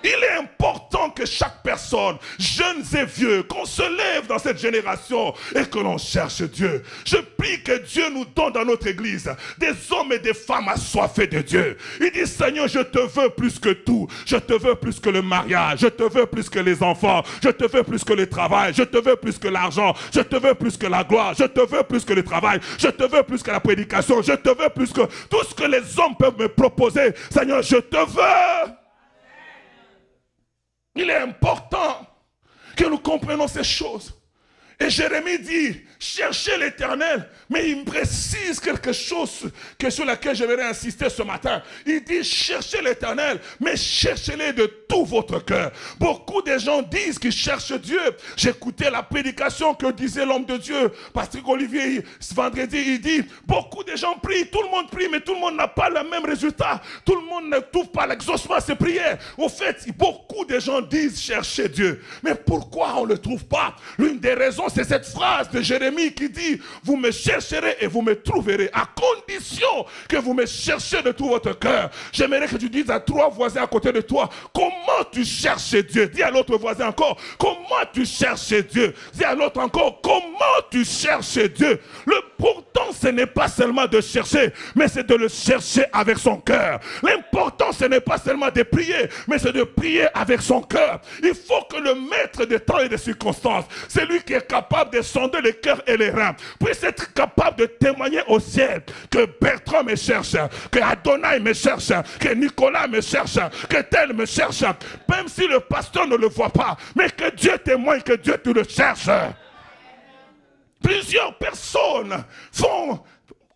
Il est important que chaque personne, jeunes et vieux, qu'on se lève dans cette génération et que l'on cherche Dieu. Je prie que Dieu nous donne dans notre église des hommes et des femmes assoiffés de Dieu. Il dit, Seigneur, je te veux plus que tout. Je te veux plus que le mariage. Je te veux plus que les enfants. Je te veux plus que le travail. Je te veux plus que l'argent. Je te veux plus que la gloire. Je te veux plus que le travail. Je te veux plus que la prédication. Je te veux plus que tout ce que les hommes peuvent me proposer. Seigneur, je te veux. Il est important que nous comprenions ces choses. Et Jérémie dit, cherchez l'Éternel, mais il me précise quelque chose sur laquelle j'aimerais insister ce matin. Il dit, cherchez l'Éternel, mais cherchez-le de tout votre cœur. Beaucoup de gens disent qu'ils cherchent Dieu. J'écoutais la prédication que disait l'homme de Dieu, Patrick Olivier, ce vendredi, il dit, beaucoup de gens prient, tout le monde prie, mais tout le monde n'a pas le même résultat. Tout le monde ne trouve pas l'exaucement à ses prières. Au fait, beaucoup de gens disent chercher Dieu. Mais pourquoi on ne le trouve pas? L'une des raisons, c'est cette phrase de Jérémie qui dit, vous me chercherez et vous me trouverez, à condition que vous me cherchez de tout votre cœur. J'aimerais que tu dises à 3 voisins à côté de toi, comment tu cherches Dieu? Dis à l'autre voisin encore, comment tu cherches Dieu? Dis à l'autre encore, comment tu cherches Dieu? L'important, ce n'est pas seulement de chercher, mais c'est de le chercher avec son cœur. L'important, ce n'est pas seulement de prier, mais c'est de prier avec son cœur. Il faut que le maître des temps et des circonstances, c'est lui qui est capable de sonder les cœurs et les reins, puisse être capable de témoigner au ciel que Bertrand me cherche, que Adonai me cherche, que Nicolas me cherche, que tel me cherche, même si le pasteur ne le voit pas, mais que Dieu témoigne que Dieu tu le cherches. Plusieurs personnes font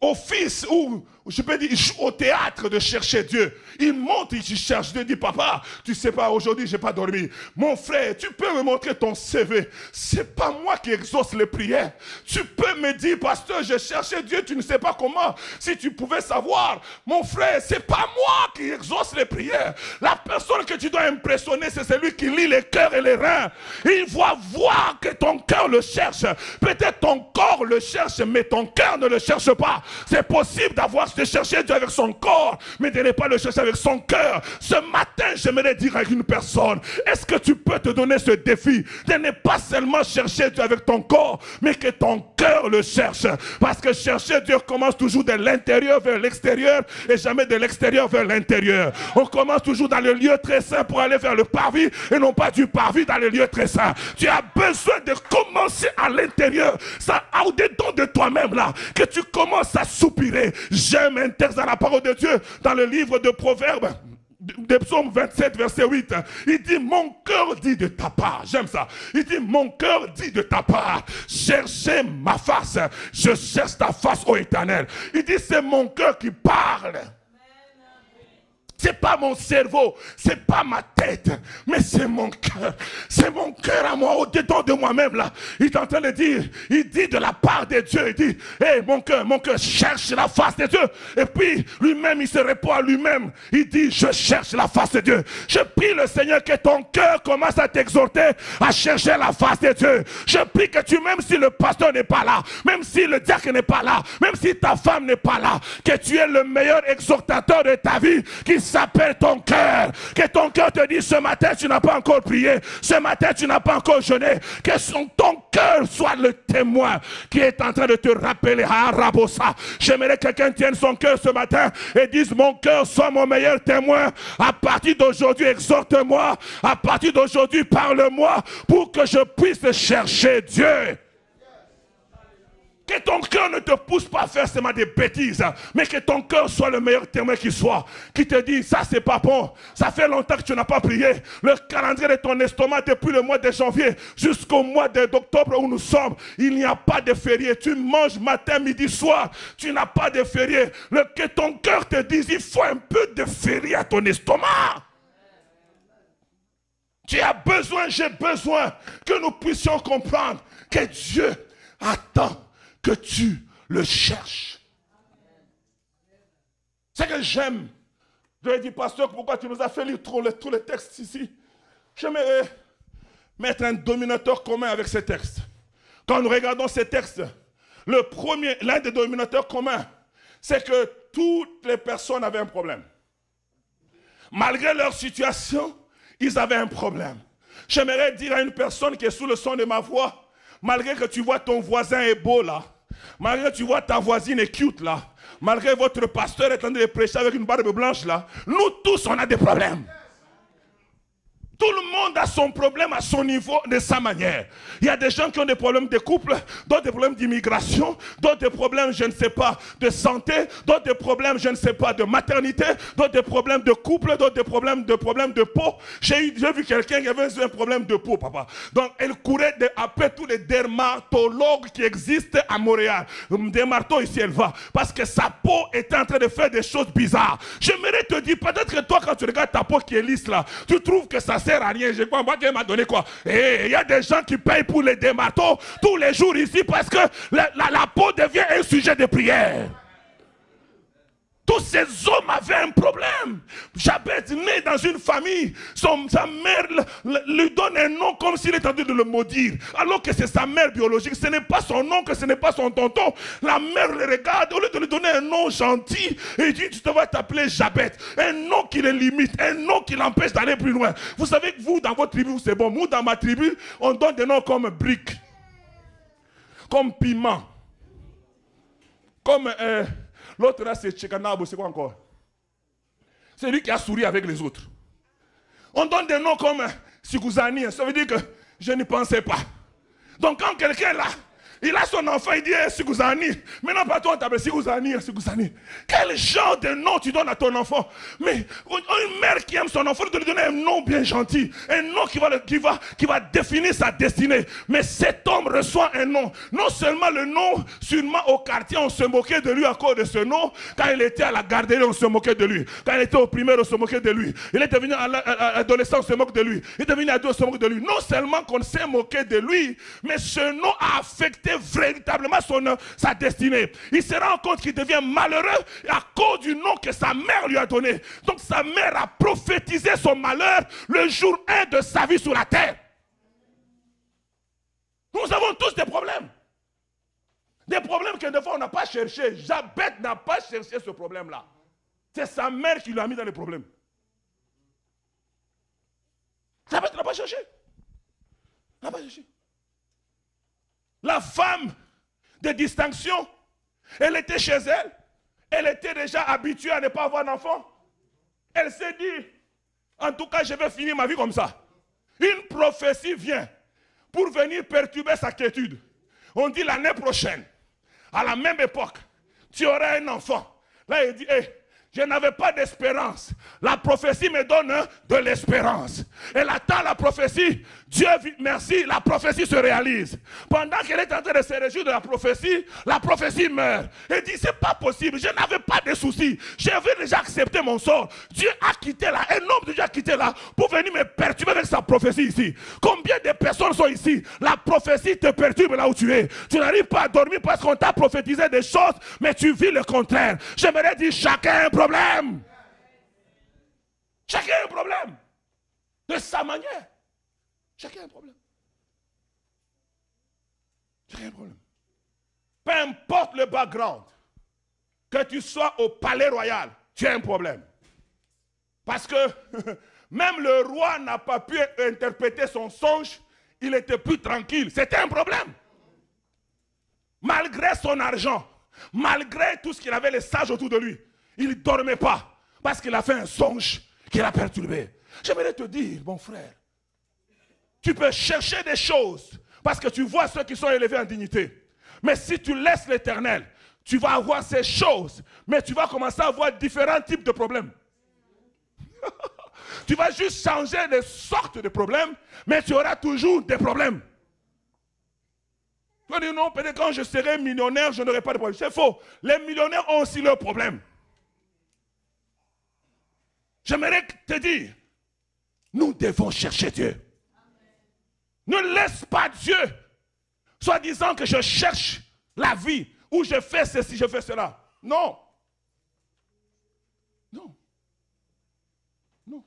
office ou je peux dire, il joue au théâtre de chercher Dieu. Il monte, il cherche Dieu, il dit, papa, tu sais pas, aujourd'hui, j'ai pas dormi. Mon frère, tu peux me montrer ton CV. C'est pas moi qui exauce les prières. Tu peux me dire, pasteur, j'ai cherché Dieu, tu ne sais pas comment. Si tu pouvais savoir, mon frère, c'est pas moi qui exauce les prières. La personne que tu dois impressionner, c'est celui qui lit les cœurs et les reins. Il va voir que ton cœur le cherche. Peut-être ton corps le cherche, mais ton cœur ne le cherche pas. C'est possible de chercher Dieu avec son corps, mais de ne pas le chercher avec son cœur. Ce matin, j'aimerais dire à une personne, est-ce que tu peux te donner ce défi de ne pas seulement chercher Dieu avec ton corps, mais que ton cœur le cherche? Parce que chercher Dieu commence toujours de l'intérieur vers l'extérieur et jamais de l'extérieur vers l'intérieur. On commence toujours dans le lieu très saint pour aller vers le parvis et non pas du parvis dans le lieu très saint. Tu as besoin de commencer à l'intérieur, ça au-dedans de toi-même là, que tu commences à soupirer. J'aime un texte dans la parole de Dieu, dans le livre de Proverbes, de Psaume 27, verset 8. Il dit, mon cœur dit de ta part. J'aime ça. Il dit, mon cœur dit de ta part, cherchez ma face. Je cherche ta face, ô Éternel. Il dit, c'est mon cœur qui parle. C'est pas mon cerveau, c'est pas ma tête, mais c'est mon cœur. C'est mon cœur à moi, au-dedans de moi-même là. Il est en train de dire, il dit de la part de Dieu, il dit, hey, mon cœur cherche la face de Dieu. Et puis lui-même, il se répond à lui-même. Il dit, je cherche la face de Dieu. Je prie le Seigneur que ton cœur commence à t'exhorter à chercher la face de Dieu. Je prie que tu, même si le pasteur n'est pas là, même si le diacre n'est pas là, même si ta femme n'est pas là, que tu es le meilleur exhortateur de ta vie, qui s'appelle ton cœur. Que ton cœur te dise, ce matin tu n'as pas encore prié, ce matin tu n'as pas encore jeûné. Que ton cœur soit le témoin qui est en train de te rappeler. J'aimerais que quelqu'un tienne son cœur ce matin et dise, mon cœur soit mon meilleur témoin. À partir d'aujourd'hui, exhorte-moi. À partir d'aujourd'hui, parle-moi pour que je puisse chercher Dieu. Que ton cœur ne te pousse pas à faire seulement des bêtises, mais que ton cœur soit le meilleur témoin qui soit, qui te dit, ça c'est pas bon, ça fait longtemps que tu n'as pas prié. Le calendrier de ton estomac depuis le mois de janvier jusqu'au mois d'octobre où nous sommes, il n'y a pas de férié. Tu manges matin, midi, soir, tu n'as pas de férié. Que ton cœur te dise, il faut un peu de férié à ton estomac. Tu as besoin, j'ai besoin que nous puissions comprendre que Dieu attend que tu le cherches. C'est que j'aime. Je lui ai dit, pasteur, pourquoi tu nous as fait lire tous les textes ici? J'aimerais mettre un dominateur commun avec ces textes. Quand nous regardons ces textes, l'un des dominateurs communs, c'est que toutes les personnes avaient un problème. Malgré leur situation, ils avaient un problème. J'aimerais dire à une personne qui est sous le son de ma voix, malgré que tu vois ton voisin est beau là, malgré que tu vois ta voisine est cute là, malgré que votre pasteur est en train de prêcher avec une barbe blanche là, nous tous on a des problèmes. Tout le monde a son problème à son niveau, de sa manière. Il y a des gens qui ont des problèmes de couple, d'autres des problèmes d'immigration, d'autres des problèmes, je ne sais pas, de santé, d'autres des problèmes, je ne sais pas, de maternité, d'autres des problèmes de couple, d'autres des problèmes de peau. J'ai vu quelqu'un qui avait un problème de peau, papa. Donc, elle courait après tous les dermatologues qui existent à Montréal. Dermato, ici, elle va. Parce que sa peau est en train de faire des choses bizarres. J'aimerais te dire, peut-être que toi, quand tu regardes ta peau qui est lisse là, tu trouves que ça sert à rien. Je crois, moi, Dieu m'a donné quoi? Et il y a des gens qui payent pour les dermatos tous les jours ici parce que la peau devient un sujet de prière. Tous ces hommes avaient un problème. Jabez, né dans une famille, sa mère lui donne un nom comme s'il était en train de le maudire. Alors que c'est sa mère biologique, ce n'est pas son oncle, ce n'est pas son tonton. La mère le regarde, au lieu de lui donner un nom gentil, et dit, tu devrais t'appeler Jabez. Un nom qui le limite, un nom qui l'empêche d'aller plus loin. Vous savez que vous, dans votre tribu, c'est bon. Moi, dans ma tribu, on donne des noms comme brique, comme piment, comme... L'autre là, c'est Tchekanabo, c'est quoi encore? C'est lui qui a souri avec les autres. On donne des noms comme Sikouzani, ça veut dire que je n'y pensais pas. Donc quand quelqu'un là, il a son enfant, il dit Sikouzani. Maintenant, pas toi, on t'appelle Sikouzani, Sikouzani. Quel genre de nom tu donnes à ton enfant? Mais Une mère qui aime son enfant doit lui donner un nom bien gentil, un nom qui va définir sa destinée. Mais cet homme reçoit un nom. Non seulement le nom, sûrement au quartier, on se moquait de lui à cause de ce nom. Quand il était à la garderie, on se moquait de lui. Quand il était au primaire, on se moquait de lui. Il est devenu adolescent, on se moque de lui. Il est devenu adulte, on se moque de lui. Non seulement qu'on s'est moqué de lui, mais ce nom a affecté véritablement sa destinée. Il se rend compte qu'il devient malheureux à cause du nom que sa mère lui a donné. Donc sa mère a prophétisé son malheur le jour 1 de sa vie sur la terre. Nous avons tous des problèmes. Des problèmes que des fois on n'a pas cherché. Jabet n'a pas cherché ce problème-là. C'est sa mère qui lui a mis dans les problèmes. Jabet n'a pas cherché. N'a pas cherché. La femme de distinction, elle était chez elle. Elle était déjà habituée à ne pas avoir d'enfant. Elle s'est dit, en tout cas, je vais finir ma vie comme ça. Une prophétie vient pour venir perturber sa quiétude. On dit l'année prochaine, à la même époque, tu auras un enfant. Là, il dit, hey, je n'avais pas d'espérance. La prophétie me donne de l'espérance. Elle attend la prophétie. Dieu, merci, la prophétie se réalise. Pendant qu'elle est en train de se réjouir de la prophétie meurt. Elle dit, c'est pas possible, je n'avais pas de soucis. J'avais déjà accepté mon sort. Dieu a quitté là, un homme de Dieu a quitté là pour venir me perturber avec sa prophétie ici. Combien de personnes sont ici? La prophétie te perturbe là où tu es. Tu n'arrives pas à dormir parce qu'on t'a prophétisé des choses, mais tu vis le contraire. J'aimerais dire, chacun a un problème. Chacun a un problème. De sa manière. Chacun a un problème. Chacun a un problème. Peu importe le background, que tu sois au palais royal, tu as un problème. Parce que même le roi n'a pas pu interpréter son songe, il était plus tranquille. C'était un problème. Malgré son argent, malgré tout ce qu'il avait, les sages autour de lui, il ne dormait pas parce qu'il a fait un songe qui l'a perturbé. J'aimerais te dire, mon frère, tu peux chercher des choses parce que tu vois ceux qui sont élevés en dignité. Mais si tu laisses l'Éternel, tu vas avoir ces choses, mais tu vas commencer à avoir différents types de problèmes. Tu vas juste changer de sorte de problèmes, mais tu auras toujours des problèmes. Tu vas dire non, peut-être quand je serai millionnaire, je n'aurai pas de problème. C'est faux. Les millionnaires ont aussi leurs problèmes. J'aimerais te dire, nous devons chercher Dieu. Ne laisse pas Dieu, soit disant que je cherche la vie, ou je fais ceci, je fais cela. Non. Non. Non.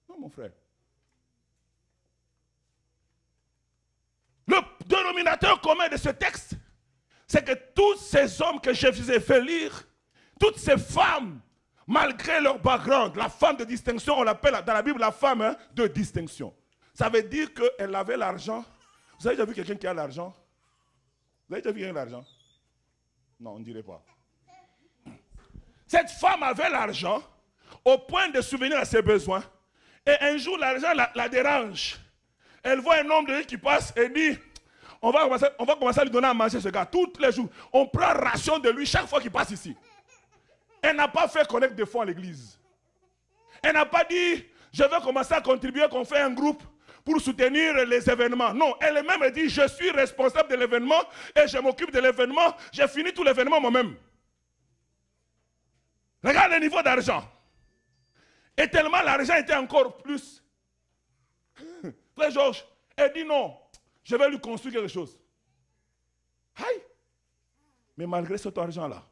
Non, mon frère. Le dénominateur commun de ce texte, c'est que tous ces hommes que je vous ai fait lire, toutes ces femmes, malgré leur background, la femme de distinction, on l'appelle dans la Bible la femme de distinction. Ça veut dire qu'elle avait l'argent. Vous avez déjà vu quelqu'un qui a l'argent? Vous avez déjà vu quelqu'un qui a l'argent? Non, on ne dirait pas. Cette femme avait l'argent au point de subvenir à ses besoins. Et un jour, l'argent la dérange. Elle voit un homme de Dieu qui passe et dit, on va commencer à lui donner à manger ce gars. Tous les jours, on prend ration de lui chaque fois qu'il passe ici. Elle n'a pas fait connaître des fonds à l'église. Elle n'a pas dit, je vais commencer à contribuer, qu'on fait un groupe pour soutenir les événements. Non, elle-même dit, je suis responsable de l'événement et je m'occupe de l'événement. J'ai fini tout l'événement moi-même. Regarde le niveau d'argent. Et tellement l'argent était encore plus. Frère Georges, elle dit non, je vais lui construire quelque chose. Aïe! Mais malgré cet argent-là,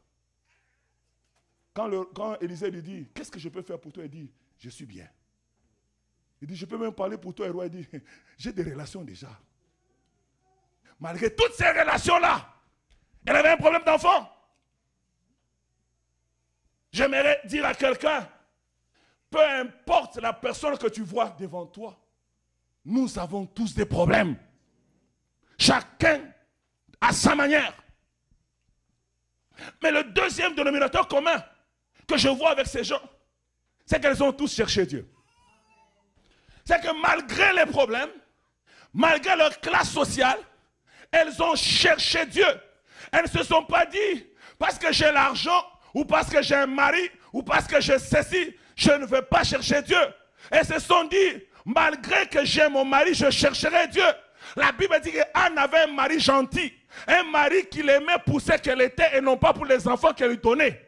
quand Élisée lui dit, qu'est-ce que je peux faire pour toi? Il dit, je suis bien. Il dit, je peux même parler pour toi. Et le roi dit, j'ai des relations déjà. Malgré toutes ces relations-là, elle avait un problème d'enfant. J'aimerais dire à quelqu'un, peu importe la personne que tu vois devant toi, nous avons tous des problèmes. Chacun à sa manière. Mais le deuxième dénominateur commun que je vois avec ces gens, c'est qu'elles ont tous cherché Dieu. C'est que malgré les problèmes, malgré leur classe sociale, elles ont cherché Dieu. Elles ne se sont pas dit, parce que j'ai l'argent, ou parce que j'ai un mari, ou parce que je ceci, je ne veux pas chercher Dieu. Et se sont dit, malgré que j'ai mon mari, je chercherai Dieu. La Bible dit qu'Anne avait un mari gentil, un mari qui l'aimait pour ce qu'elle était et non pas pour les enfants qu'elle lui donnait.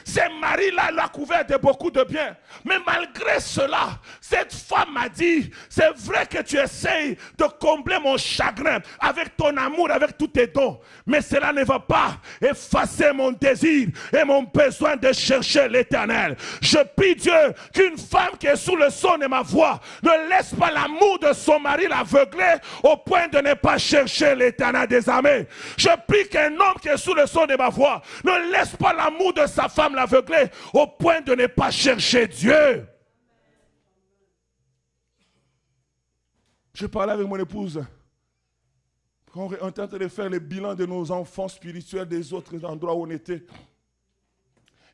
Ce mari-là l'a couvert de beaucoup de bien. Mais malgré cela, cette femme m'a dit, c'est vrai que tu essayes de combler mon chagrin avec ton amour, avec tous tes dons. Mais cela ne va pas effacer mon désir et mon besoin de chercher l'Éternel. Je prie Dieu qu'une femme qui est sous le son de ma voix ne laisse pas l'amour de son mari l'aveugler au point de ne pas chercher l'Éternel des armées. Je prie qu'un homme qui est sous le son de ma voix ne laisse pas l'amour de sa femme l'aveugler au point de ne pas chercher Dieu. Je parlais avec mon épouse quand on est en train de faire le bilan de nos enfants spirituels des autres endroits où on était.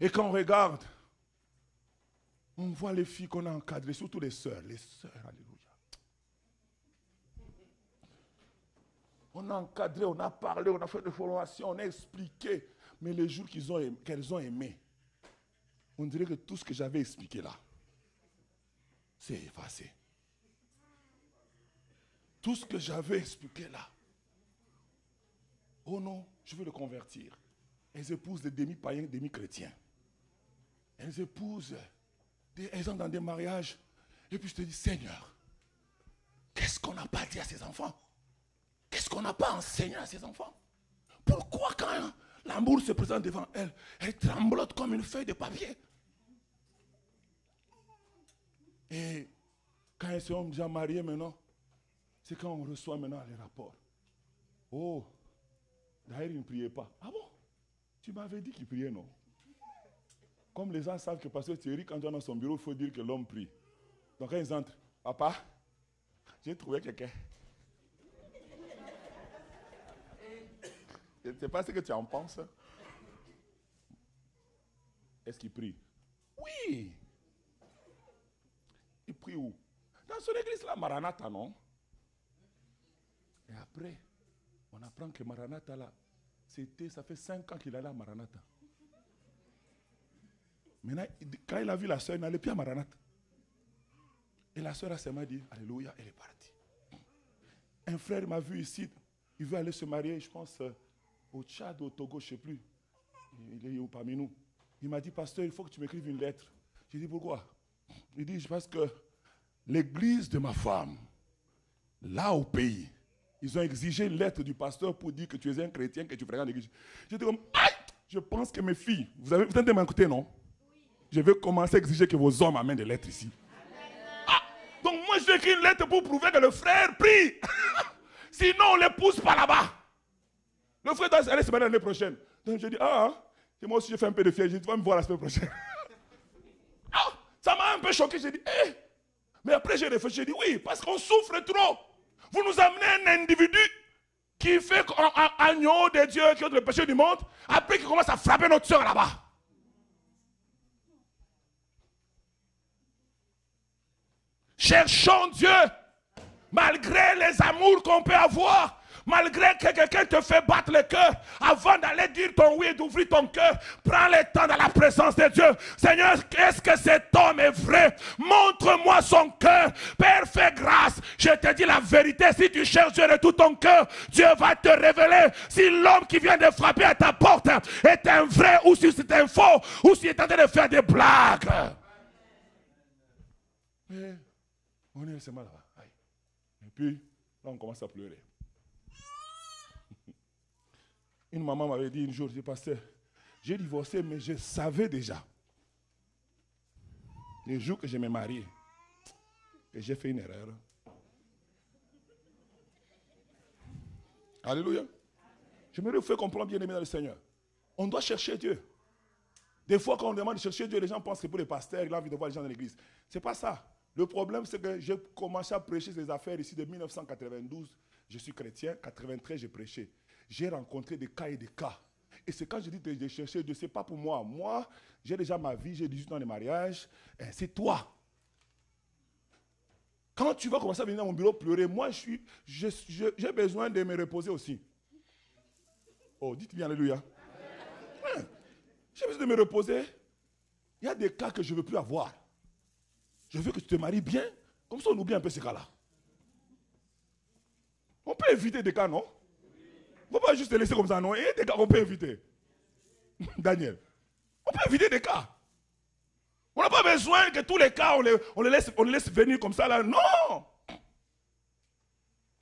Et quand on regarde, on voit les filles qu'on a encadrées, surtout les sœurs, alléluia. On a encadré, on a parlé, on a fait des formations, on a expliqué. Mais les jours qu'elles ont aimé, on dirait que tout ce que j'avais expliqué là, c'est effacé. Tout ce que j'avais expliqué là, oh non, je veux le convertir. Elles épousent des demi-païens, demi-chrétiens. Elles épousent, elles sont dans des mariages. Et puis je te dis, Seigneur, qu'est-ce qu'on n'a pas dit à ces enfants? Qu'est-ce qu'on n'a pas enseigné à ces enfants? Pourquoi quand l'amour se présente devant elle, elle tremblote comme une feuille de papier? Et quand elles sont déjà mariées maintenant, c'est quand on reçoit maintenant les rapports. Oh, d'ailleurs il ne priait pas. Ah bon? Tu m'avais dit qu'il priait, non? Comme les gens savent que Pasteur Thierry, quand il est dans son bureau, il faut dire que l'homme prie. Donc quand ils entrent, papa, j'ai trouvé quelqu'un. Je ne sais pas ce que tu en penses. Est-ce qu'il prie? Oui. Il prie où? Dans son église, la Maranatha, non? Et après, on apprend que Maranatha, là, ça fait 5 ans qu'il allait à Maranatha. Maintenant, quand il a vu la soeur, il n'allait plus à Maranatha. Et la soeur a seulement dit, alléluia, elle est partie. Un frère m'a vu ici, il veut aller se marier, je pense, au Tchad, au Togo, je ne sais plus. Il est parmi nous. Il m'a dit, pasteur, il faut que tu m'écrives une lettre. J'ai dit, pourquoi? Il dit, parce que l'église de ma femme, là au pays, ils ont exigé une lettre du pasteur pour dire que tu es un chrétien, que tu fréquentes l'église. J'étais comme, aïe, je pense que mes filles, vous êtes de m'écouter, non? Je vais commencer à exiger que vos hommes amènent des lettres ici. Ah, donc moi, je vais écrire une lettre pour prouver que le frère prie. Sinon, on ne l'épouse pas là-bas. Le frère doit aller se marier l'année prochaine. Donc je dis, et moi aussi j'ai fait un peu de fièvre, j'ai dit, tu vas me voir la semaine prochaine. Ça m'a un peu choqué, j'ai dit, mais après j'ai réfléchi, j'ai dit, oui, parce qu'on souffre trop. Vous nous amenez un individu qui fait un agneau de Dieu, qui est le péché du monde, après qui commence à frapper notre soeur là-bas. Cherchons Dieu, malgré les amours qu'on peut avoir. Malgré que quelqu'un te fait battre le cœur, avant d'aller dire ton oui et d'ouvrir ton cœur, prends le temps dans la présence de Dieu. Seigneur, est-ce que cet homme est vrai? Montre-moi son cœur. Père, fais grâce. Je te dis la vérité. Si tu cherches Dieu de tout ton cœur, Dieu va te révéler si l'homme qui vient de frapper à ta porte est un vrai ou si c'est un faux ou s'il est en train de faire des blagues. Mais on est seulement là-bas. Et puis, là, on commence à pleurer. Une maman m'avait dit un jour, je dis, pasteur, j'ai divorcé, mais je savais déjà, le jour que je me mariais, que j'ai fait une erreur. Alléluia. Je me fais comprendre, bien aimé dans le Seigneur. On doit chercher Dieu. Des fois, quand on demande de chercher Dieu, les gens pensent que pour les pasteurs, ils ont envie de voir les gens dans l'église. Ce n'est pas ça. Le problème, c'est que j'ai commencé à prêcher ces affaires ici de 1992. Je suis chrétien, 93, j'ai prêché. J'ai rencontré des cas et des cas. Et c'est quand je dis de chercher Dieu, ce n'est pas pour moi. Moi, j'ai déjà ma vie, j'ai 18 ans de mariage. C'est toi. Quand tu vas commencer à venir dans mon bureau pleurer, moi, j'ai besoin de me reposer aussi. Oh, dites bien alléluia. J'ai besoin de me reposer. Il y a des cas que je ne veux plus avoir. Je veux que tu te maries bien. Comme ça, on oublie un peu ces cas-là. On peut éviter des cas, non? Il ne faut pas juste les laisser comme ça, non? Il y a des cas qu'on peut éviter. Daniel. On peut éviter des cas. On n'a pas besoin que tous les cas, on les laisse venir comme ça, là. Non!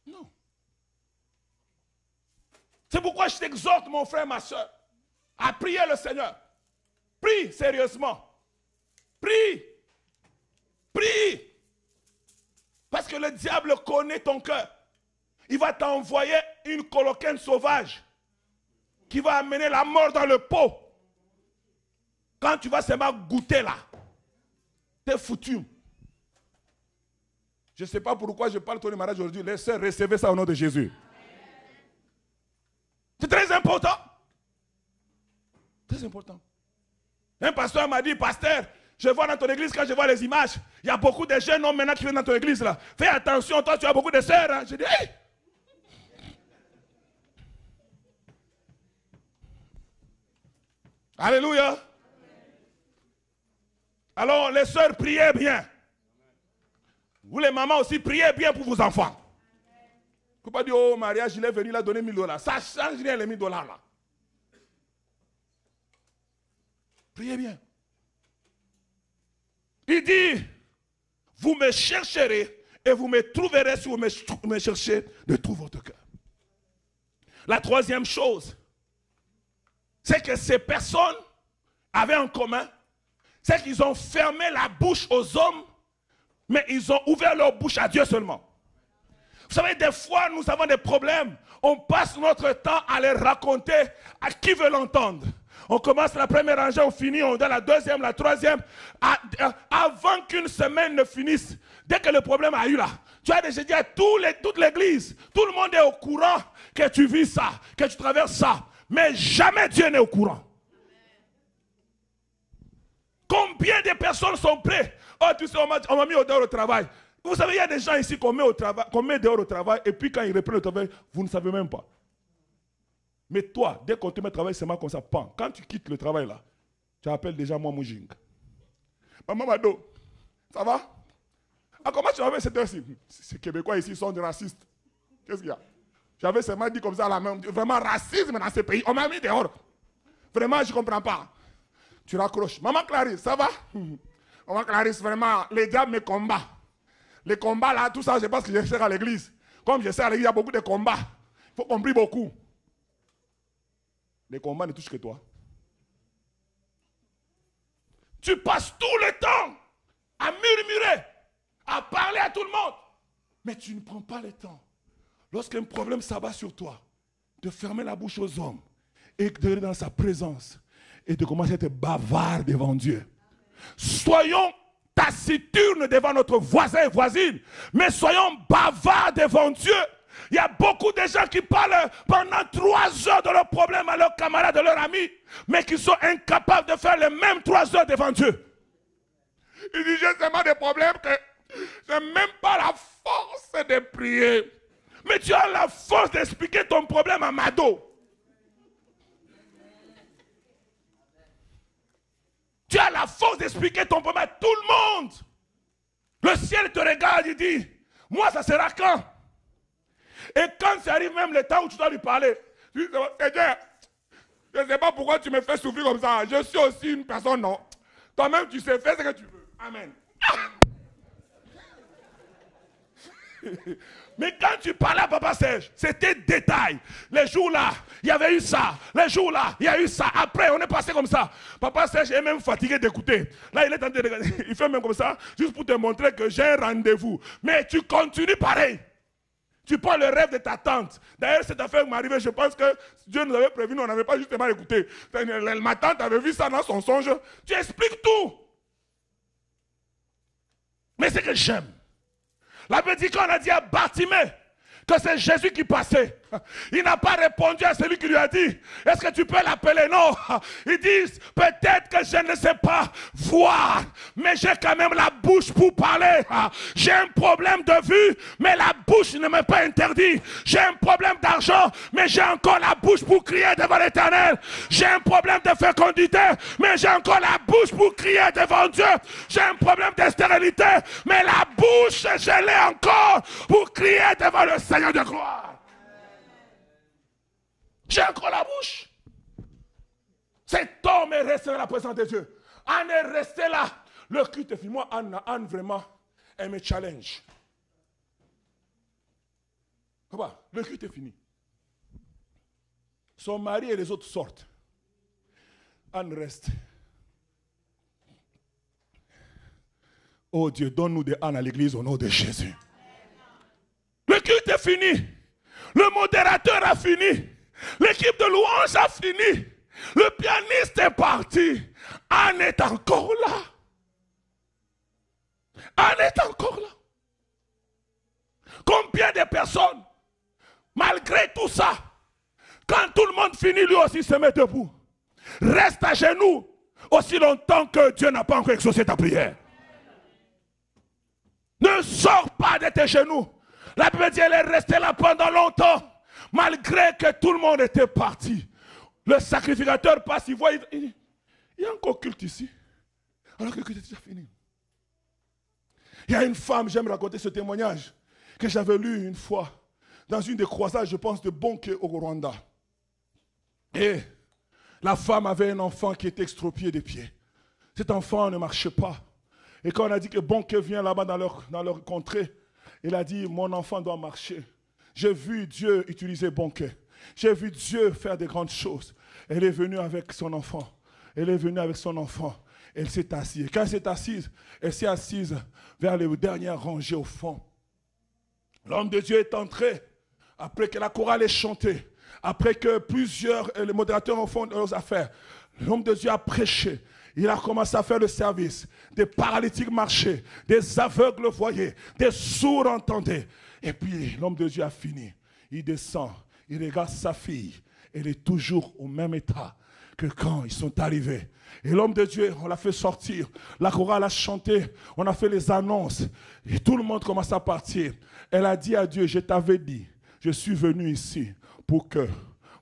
Non. C'est pourquoi je t'exhorte, mon frère, ma soeur, à prier le Seigneur. Prie sérieusement. Prie. Prie. Parce que le diable connaît ton cœur. Il va t'envoyer une colocaine sauvage qui va amener la mort dans le pot. Quand tu vas seulement goûter là, t'es foutu. Je ne sais pas pourquoi je parle de ton mariage aujourd'hui. Les sœurs, recevez ça au nom de Jésus. C'est très important. Très important. Un pasteur m'a dit, pasteur, je vois dans ton église, quand je vois les images, il y a beaucoup de jeunes hommes maintenant qui viennent dans ton église là. Fais attention, toi tu as beaucoup de sœurs. Hein. Je dis, hey! Alléluia. Alors les sœurs, priez bien. Vous les mamans aussi, priez bien pour vos enfants. Il ne faut pas dire, oh mariage, il est venu là donner $1000. Ça change rien les $1000 là. Priez bien. Il dit, vous me chercherez et vous me trouverez si vous me cherchez de tout votre cœur. La troisième chose, c'est que ces personnes avaient en commun, c'est qu'ils ont fermé la bouche aux hommes, mais ils ont ouvert leur bouche à Dieu seulement. Vous savez, des fois, nous avons des problèmes. On passe notre temps à les raconter à qui veut l'entendre. On commence la première rangée, on finit, on donne la deuxième, la troisième. Avant qu'une semaine ne finisse, dès que le problème a eu là, tu as déjà dit à toute l'église, tout le monde est au courant que tu vis ça, que tu traverses ça. Mais jamais Dieu n'est au courant. Combien de personnes sont prêtes? Oh, tu sais, on m'a mis dehors au travail. Vous savez, il y a des gens ici qu'on met dehors au travail, et puis quand ils reprennent le travail, vous ne savez même pas. Mais toi, dès qu'on te met au travail, c'est mal comme ça, pan. Quand tu quittes le travail là, tu appelles déjà moi Moujing. Maman Mado, ça va? Ah, comment tu avais cette heure-ci? Ces Québécois ici sont des racistes. Qu'est-ce qu'il y a? J'avais seulement dit comme ça à la main, vraiment racisme dans ce pays. On m'a mis dehors. Vraiment, je ne comprends pas. Tu raccroches. Maman Clarisse, ça va? Maman Clarisse, vraiment, les diables me combattent. Les combats là, tout ça, je pense que je sers à l'église. Comme je sers à l'église, il y a beaucoup de combats. Il faut qu'on prie beaucoup. Les combats ne touchent que toi. Tu passes tout le temps à murmurer, à parler à tout le monde. Mais tu ne prends pas le temps. Lorsqu'un problème s'abat sur toi, de fermer la bouche aux hommes et de dans sa présence et de commencer à être bavard devant Dieu. Soyons taciturnes devant notre voisin et voisine, mais soyons bavards devant Dieu. Il y a beaucoup de gens qui parlent pendant 3 heures de leurs problèmes à leurs camarades, à leurs amis, mais qui sont incapables de faire les mêmes 3 heures devant Dieu. Il dit, j'ai tellement de problèmes que je n'ai même pas la force de prier. Mais tu as la force d'expliquer ton problème à Mado. Tu as la force d'expliquer ton problème à tout le monde. Le ciel te regarde et dit, moi ça sera quand? Et quand ça arrive même le temps où tu dois lui parler, tu dis, Seigneur, je ne sais pas pourquoi tu me fais souffrir comme ça. Je suis aussi une personne, non. Toi-même, tu sais, fais ce que tu veux. Amen. Mais quand tu parlais à Papa Serge, c'était détail. Les jours là, il y avait eu ça. Les jours là, il y a eu ça. Après, on est passé comme ça. Papa Serge est même fatigué d'écouter. Là, il est en train de regarder. Il fait même comme ça, juste pour te montrer que j'ai un rendez-vous. Mais tu continues pareil. Tu prends le rêve de ta tante. D'ailleurs, cette affaire m'est arrivée, je pense que Dieu nous avait prévenu, on n'avait pas justement écouté. Ma tante avait vu ça dans son songe. Tu expliques tout. Mais c'est que j'aime. La Bible dit qu'on a dit à Bartimée que c'est Jésus qui passait. Il n'a pas répondu à celui qui lui a dit, est-ce que tu peux l'appeler? Non. Ils disent, peut-être que je ne sais pas voir, mais j'ai quand même la bouche pour parler. J'ai un problème de vue, mais la bouche ne m'est pas interdite. J'ai un problème d'argent, mais j'ai encore la bouche pour crier devant l'Éternel. J'ai un problème de fécondité, mais j'ai encore la bouche pour crier devant Dieu. J'ai un problème de stérilité, mais la bouche, je l'ai encore pour crier devant le Seigneur de gloire. J'ai encore la bouche. Cet homme est resté dans la présence de Dieu. Anne est resté là. Le culte est fini. Moi, Anne vraiment, elle me challenge. Le culte est fini. Son mari et les autres sortent. Anne reste. Oh Dieu, donne-nous des Anne à l'église au nom de Jésus. Le culte est fini. Le modérateur a fini. L'équipe de louange a fini. Le pianiste est parti. Anne est encore là. Anne est encore là. Combien de personnes, malgré tout ça, quand tout le monde finit, lui aussi se met debout. Reste à genoux aussi longtemps que Dieu n'a pas encore exaucé ta prière. Ne sors pas de tes genoux. La Bible dit qu'elle est restée là pendant longtemps. Malgré que tout le monde était parti. Le sacrificateur passe, il voit, il dit, il y a encore culte ici. Alors que le culte est déjà fini. Il y a une femme, j'aime raconter ce témoignage, que j'avais lu une fois, dans une des croisades, je pense, de Bonke au Rwanda. Et la femme avait un enfant qui était extropié des pieds. Cet enfant ne marchait pas. Et quand on a dit que Bonke vient là-bas dans leur contrée, il a dit, mon enfant doit marcher. J'ai vu Dieu utiliser Bonke. J'ai vu Dieu faire de grandes choses. Elle est venue avec son enfant. Elle est venue avec son enfant. Elle s'est assise. Et quand elle s'est assise vers les dernières rangées au fond. L'homme de Dieu est entré. Après que la chorale ait chanté. Après que plusieurs, les modérateurs ont fait leurs affaires. L'homme de Dieu a prêché. Il a commencé à faire le service. Des paralytiques marchaient. Des aveugles voyaient. Des sourds entendaient. Et puis l'homme de Dieu a fini. Il descend. Il regarde sa fille. Elle est toujours au même état que quand ils sont arrivés. Et l'homme de Dieu, on l'a fait sortir. La chorale a chanté. On a fait les annonces. Et tout le monde commence à partir. Elle a dit à Dieu, je t'avais dit, je suis venu ici pour que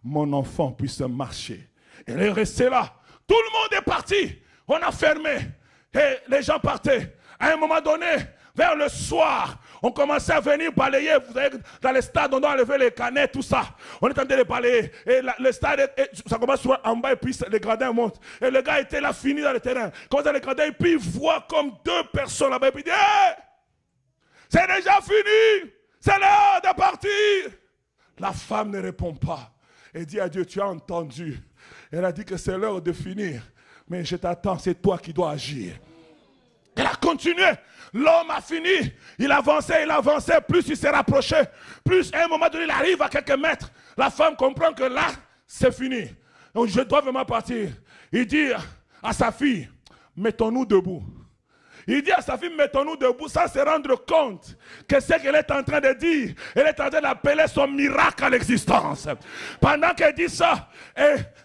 mon enfant puisse marcher. Elle est restée là. Tout le monde est parti. On a fermé. Et les gens partaient. À un moment donné, vers le soir, on commençait à venir balayer. Vous savez, dans les stades, on doit enlever les canettes, tout ça. On est en train de les balayer. Et le stade, ça commence en bas et puis les gradins montent. Et le gars était là, fini dans le terrain. Il commence dans les gradins et puis il voit comme 2 personnes là-bas. Et puis il dit, hey, c'est déjà fini. C'est l'heure de partir. La femme ne répond pas. Elle dit à Dieu, tu as entendu. Elle a dit que c'est l'heure de finir. Mais je t'attends, c'est toi qui dois agir. Elle a continué. L'homme a fini. Il avançait. Plus il s'est rapproché. Plus à un moment donné, il arrive à quelques mètres. La femme comprend que là, c'est fini. Donc je dois vraiment partir. Il dit à sa fille, mettons-nous debout. Il dit à sa fille, mettons-nous debout sans se rendre compte que ce qu'elle est en train de dire, elle est en train d'appeler son miracle à l'existence. Pendant qu'elle dit ça,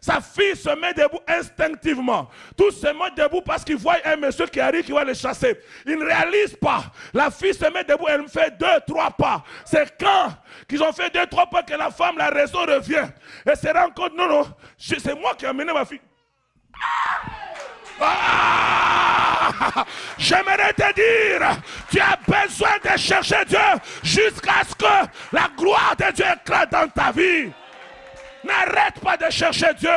sa fille se met debout instinctivement. Tous se mettent debout parce qu'ils voient un monsieur qui arrive qui va les chasser. Ils ne réalisent pas. La fille se met debout, elle me fait 2, 3 pas. C'est quand qu'ils ont fait 2, 3 pas que la femme, la raison revient. Elle se rend compte, non, c'est moi qui ai amené ma fille. J'aimerais te dire, tu as besoin de chercher Dieu jusqu'à ce que la gloire de Dieu éclate dans ta vie. N'arrête pas de chercher Dieu.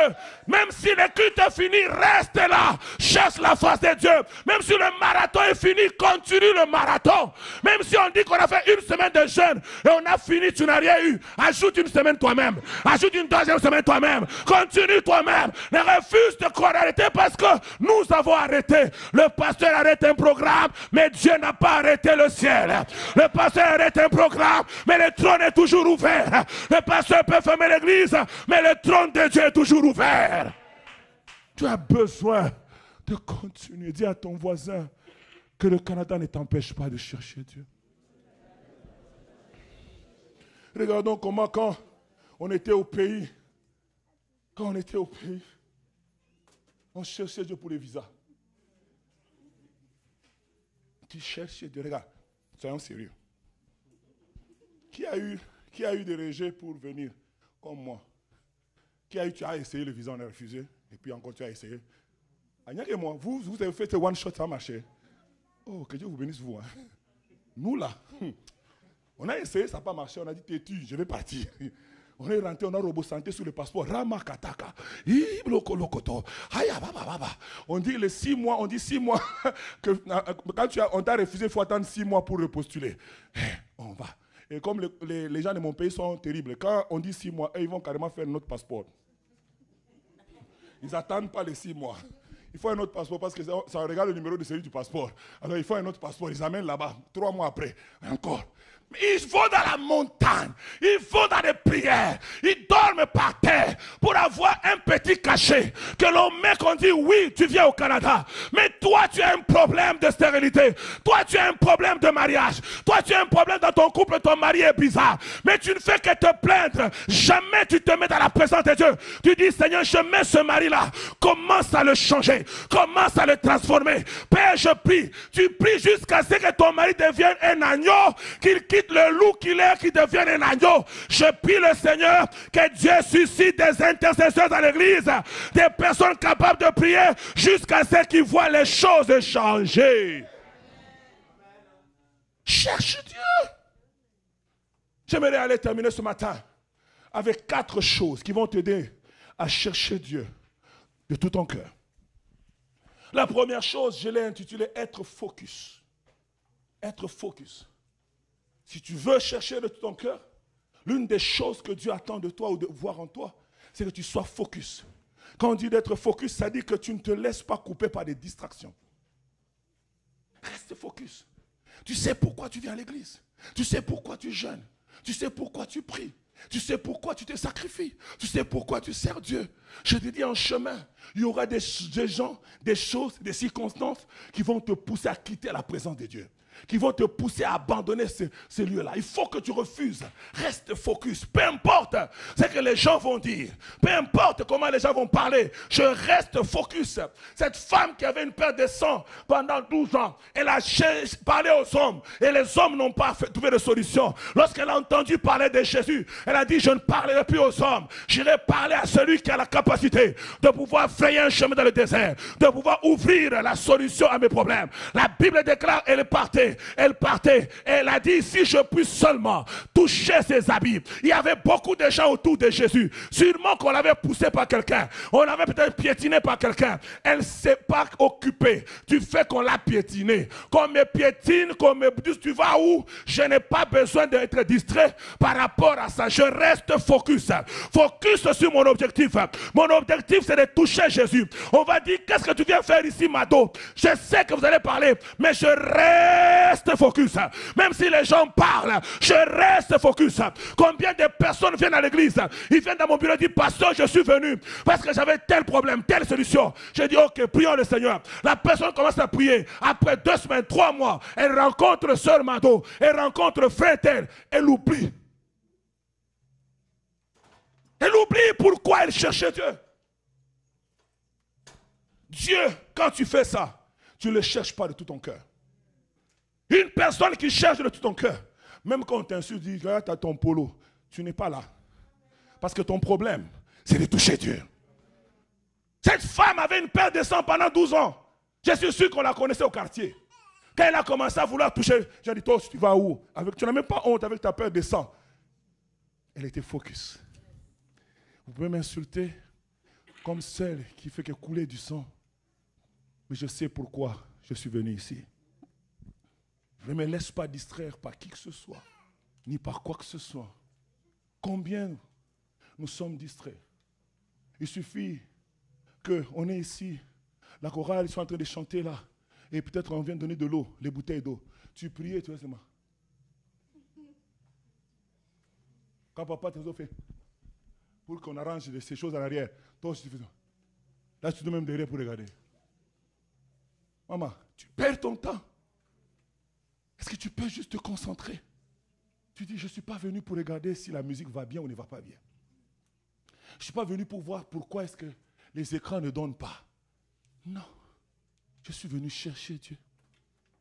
Même si le culte est fini, reste là. Cherche la face de Dieu. Même si le marathon est fini, continue le marathon. Même si on dit qu'on a fait 1 semaine de jeûne et on a fini, tu n'as rien eu. Ajoute 1 semaine toi-même. Ajoute une 2e semaine toi-même. Continue toi-même. Ne refuse de croire arrêter parce que nous avons arrêté. Le pasteur arrête un programme, mais Dieu n'a pas arrêté le ciel. Le pasteur arrête un programme, mais le trône est toujours ouvert. Le pasteur peut fermer l'église, mais le trône de Dieu est toujours ouvert. Tu as besoin de continuer. Dis à ton voisin que le Canada ne t'empêche pas de chercher Dieu. Regardons comment quand on était au pays, quand on était au pays, on cherchait Dieu pour les visas. Tu cherchais Dieu. Regarde, soyons sérieux. Qui a eu des rejets pour venir comme moi? Tu as essayé le visa, on a refusé. Et puis encore, tu as essayé. Agnac et moi, vous avez fait ce one shot, ça a marché. Oh, que Dieu vous bénisse, vous. Hein. Nous, là, on a essayé, ça n'a pas marché. On a dit, têtu, je vais partir. On est rentré, on a robosanté sur le passeport. Ramakataka. On dit les 6 mois, on dit 6 mois. Que, quand on t'a refusé, il faut attendre 6 mois pour repostuler. On va. Et comme les gens de mon pays sont terribles, quand on dit 6 mois, ils vont carrément faire notre passeport. Ils n'attendent pas les 6 mois. Il faut un autre passeport parce que ça regarde le numéro de série du passeport. Alors il faut un autre passeport. Ils amènent là-bas. 3 mois après. Encore. Ils vont dans la montagne. Ils vont dans les prières. Ils dorment par terre pour avoir un petit cachet. Que l'on met qu'on dit oui, tu viens au Canada. Mais toi, tu as un problème de stérilité. Toi, tu as un problème de mariage. Toi, tu as un problème dans ton couple. Ton mari est bizarre. Mais tu ne fais que te plaindre. Jamais tu te mets dans la présence de Dieu. Tu dis, Seigneur, je mets ce mari-là. Commence à le changer. Commence à le transformer. Père, je prie. Tu pries jusqu'à ce que ton mari devienne un agneau. Qu'il quitte le loup qu'il est, qui devienne un agneau. Je prie le Seigneur que Dieu suscite des intercesseurs dans l'église, des personnes capables de prier jusqu'à ce qu'ils voient les choses changer. Cherche Dieu. J'aimerais aller terminer ce matin avec 4 choses qui vont t'aider à chercher Dieu de tout ton cœur. La première chose, je l'ai intitulée être focus. Être focus. Si tu veux chercher de tout ton cœur, l'une des choses que Dieu attend de toi ou de voir en toi, c'est que tu sois focus. Quand on dit d'être focus, ça dit que tu ne te laisses pas couper par des distractions. Reste focus. Tu sais pourquoi tu viens à l'église. Tu sais pourquoi tu jeûnes. Tu sais pourquoi tu pries. Tu sais pourquoi tu te sacrifies. Tu sais pourquoi tu sers Dieu. Je te dis en chemin, il y aura des gens, des choses, des circonstances qui vont te pousser à quitter la présence de Dieu. Qui vont te pousser à abandonner ces lieux-là. Il faut que tu refuses. Reste focus. Peu importe ce que les gens vont dire. Peu importe comment les gens vont parler. Je reste focus. Cette femme qui avait une perte de sang pendant 12 ans, elle a parlé aux hommes. Et les hommes n'ont pas trouvé de solution. Lorsqu'elle a entendu parler de Jésus, elle a dit, je ne parlerai plus aux hommes. J'irai parler à celui qui a la capacité de pouvoir frayer un chemin dans le désert. De pouvoir ouvrir la solution à mes problèmes. La Bible déclare, elle est partie. Elle partait, elle a dit, si je puis seulement toucher ses habits. Il y avait beaucoup de gens autour de Jésus. Sûrement qu'on l'avait poussé par quelqu'un. On l'avait peut-être piétiné par quelqu'un. Elle ne s'est pas occupée du fait qu'on l'a piétiné. Qu'on me piétine, qu'on me dise, tu vas où? Je n'ai pas besoin d'être distrait par rapport à ça. Je reste focus. Focus sur mon objectif. Mon objectif, c'est de toucher Jésus. On va dire, qu'est-ce que tu viens faire ici, Mado? Je sais que vous allez parler, mais je reste focus. Même si les gens parlent, je reste focus. Combien de personnes viennent à l'église? Ils viennent dans mon bureau et disent, pasteur, je suis venu parce que j'avais tel problème, telle solution. Je dis, ok, prions le Seigneur. La personne commence à prier. Après 2 semaines, 3 mois, elle rencontre Sœur Mado, elle rencontre Frère tel, elle oublie. Elle oublie pourquoi elle cherchait Dieu. Dieu, quand tu fais ça, tu ne le cherches pas de tout ton cœur. Une personne qui cherche de tout ton cœur, même quand on t'insulte, dit, regarde, tu as ton polo, tu n'es pas là. Parce que ton problème, c'est de toucher Dieu. Cette femme avait une perte de sang pendant 12 ans. Je suis sûr qu'on la connaissait au quartier. Quand elle a commencé à vouloir toucher, j'ai dit, toi, tu vas où? Tu n'as même pas honte avec ta perte de sang. Elle était focus. Vous pouvez m'insulter comme celle qui fait que couler du sang. Mais je sais pourquoi je suis venu ici. Je ne me laisse pas distraire par qui que ce soit, ni par quoi que ce soit. Combien nous sommes distraits? Il suffit qu'on est ici, la chorale, ils sont en train de chanter là, et peut-être on vient donner de l'eau, les bouteilles d'eau. Tu priais, tu vois, c'est moi. Quand papa te fait, pour qu'on arrange ces choses en arrière, toi aussi tu fais ça. Là, tu te mets même derrière pour regarder. Maman, tu perds ton temps. Est-ce que tu peux juste te concentrer? Tu dis, je ne suis pas venu pour regarder si la musique va bien ou ne va pas bien. Je ne suis pas venu pour voir pourquoi est-ce que les écrans ne donnent pas. Non. Je suis venu chercher Dieu.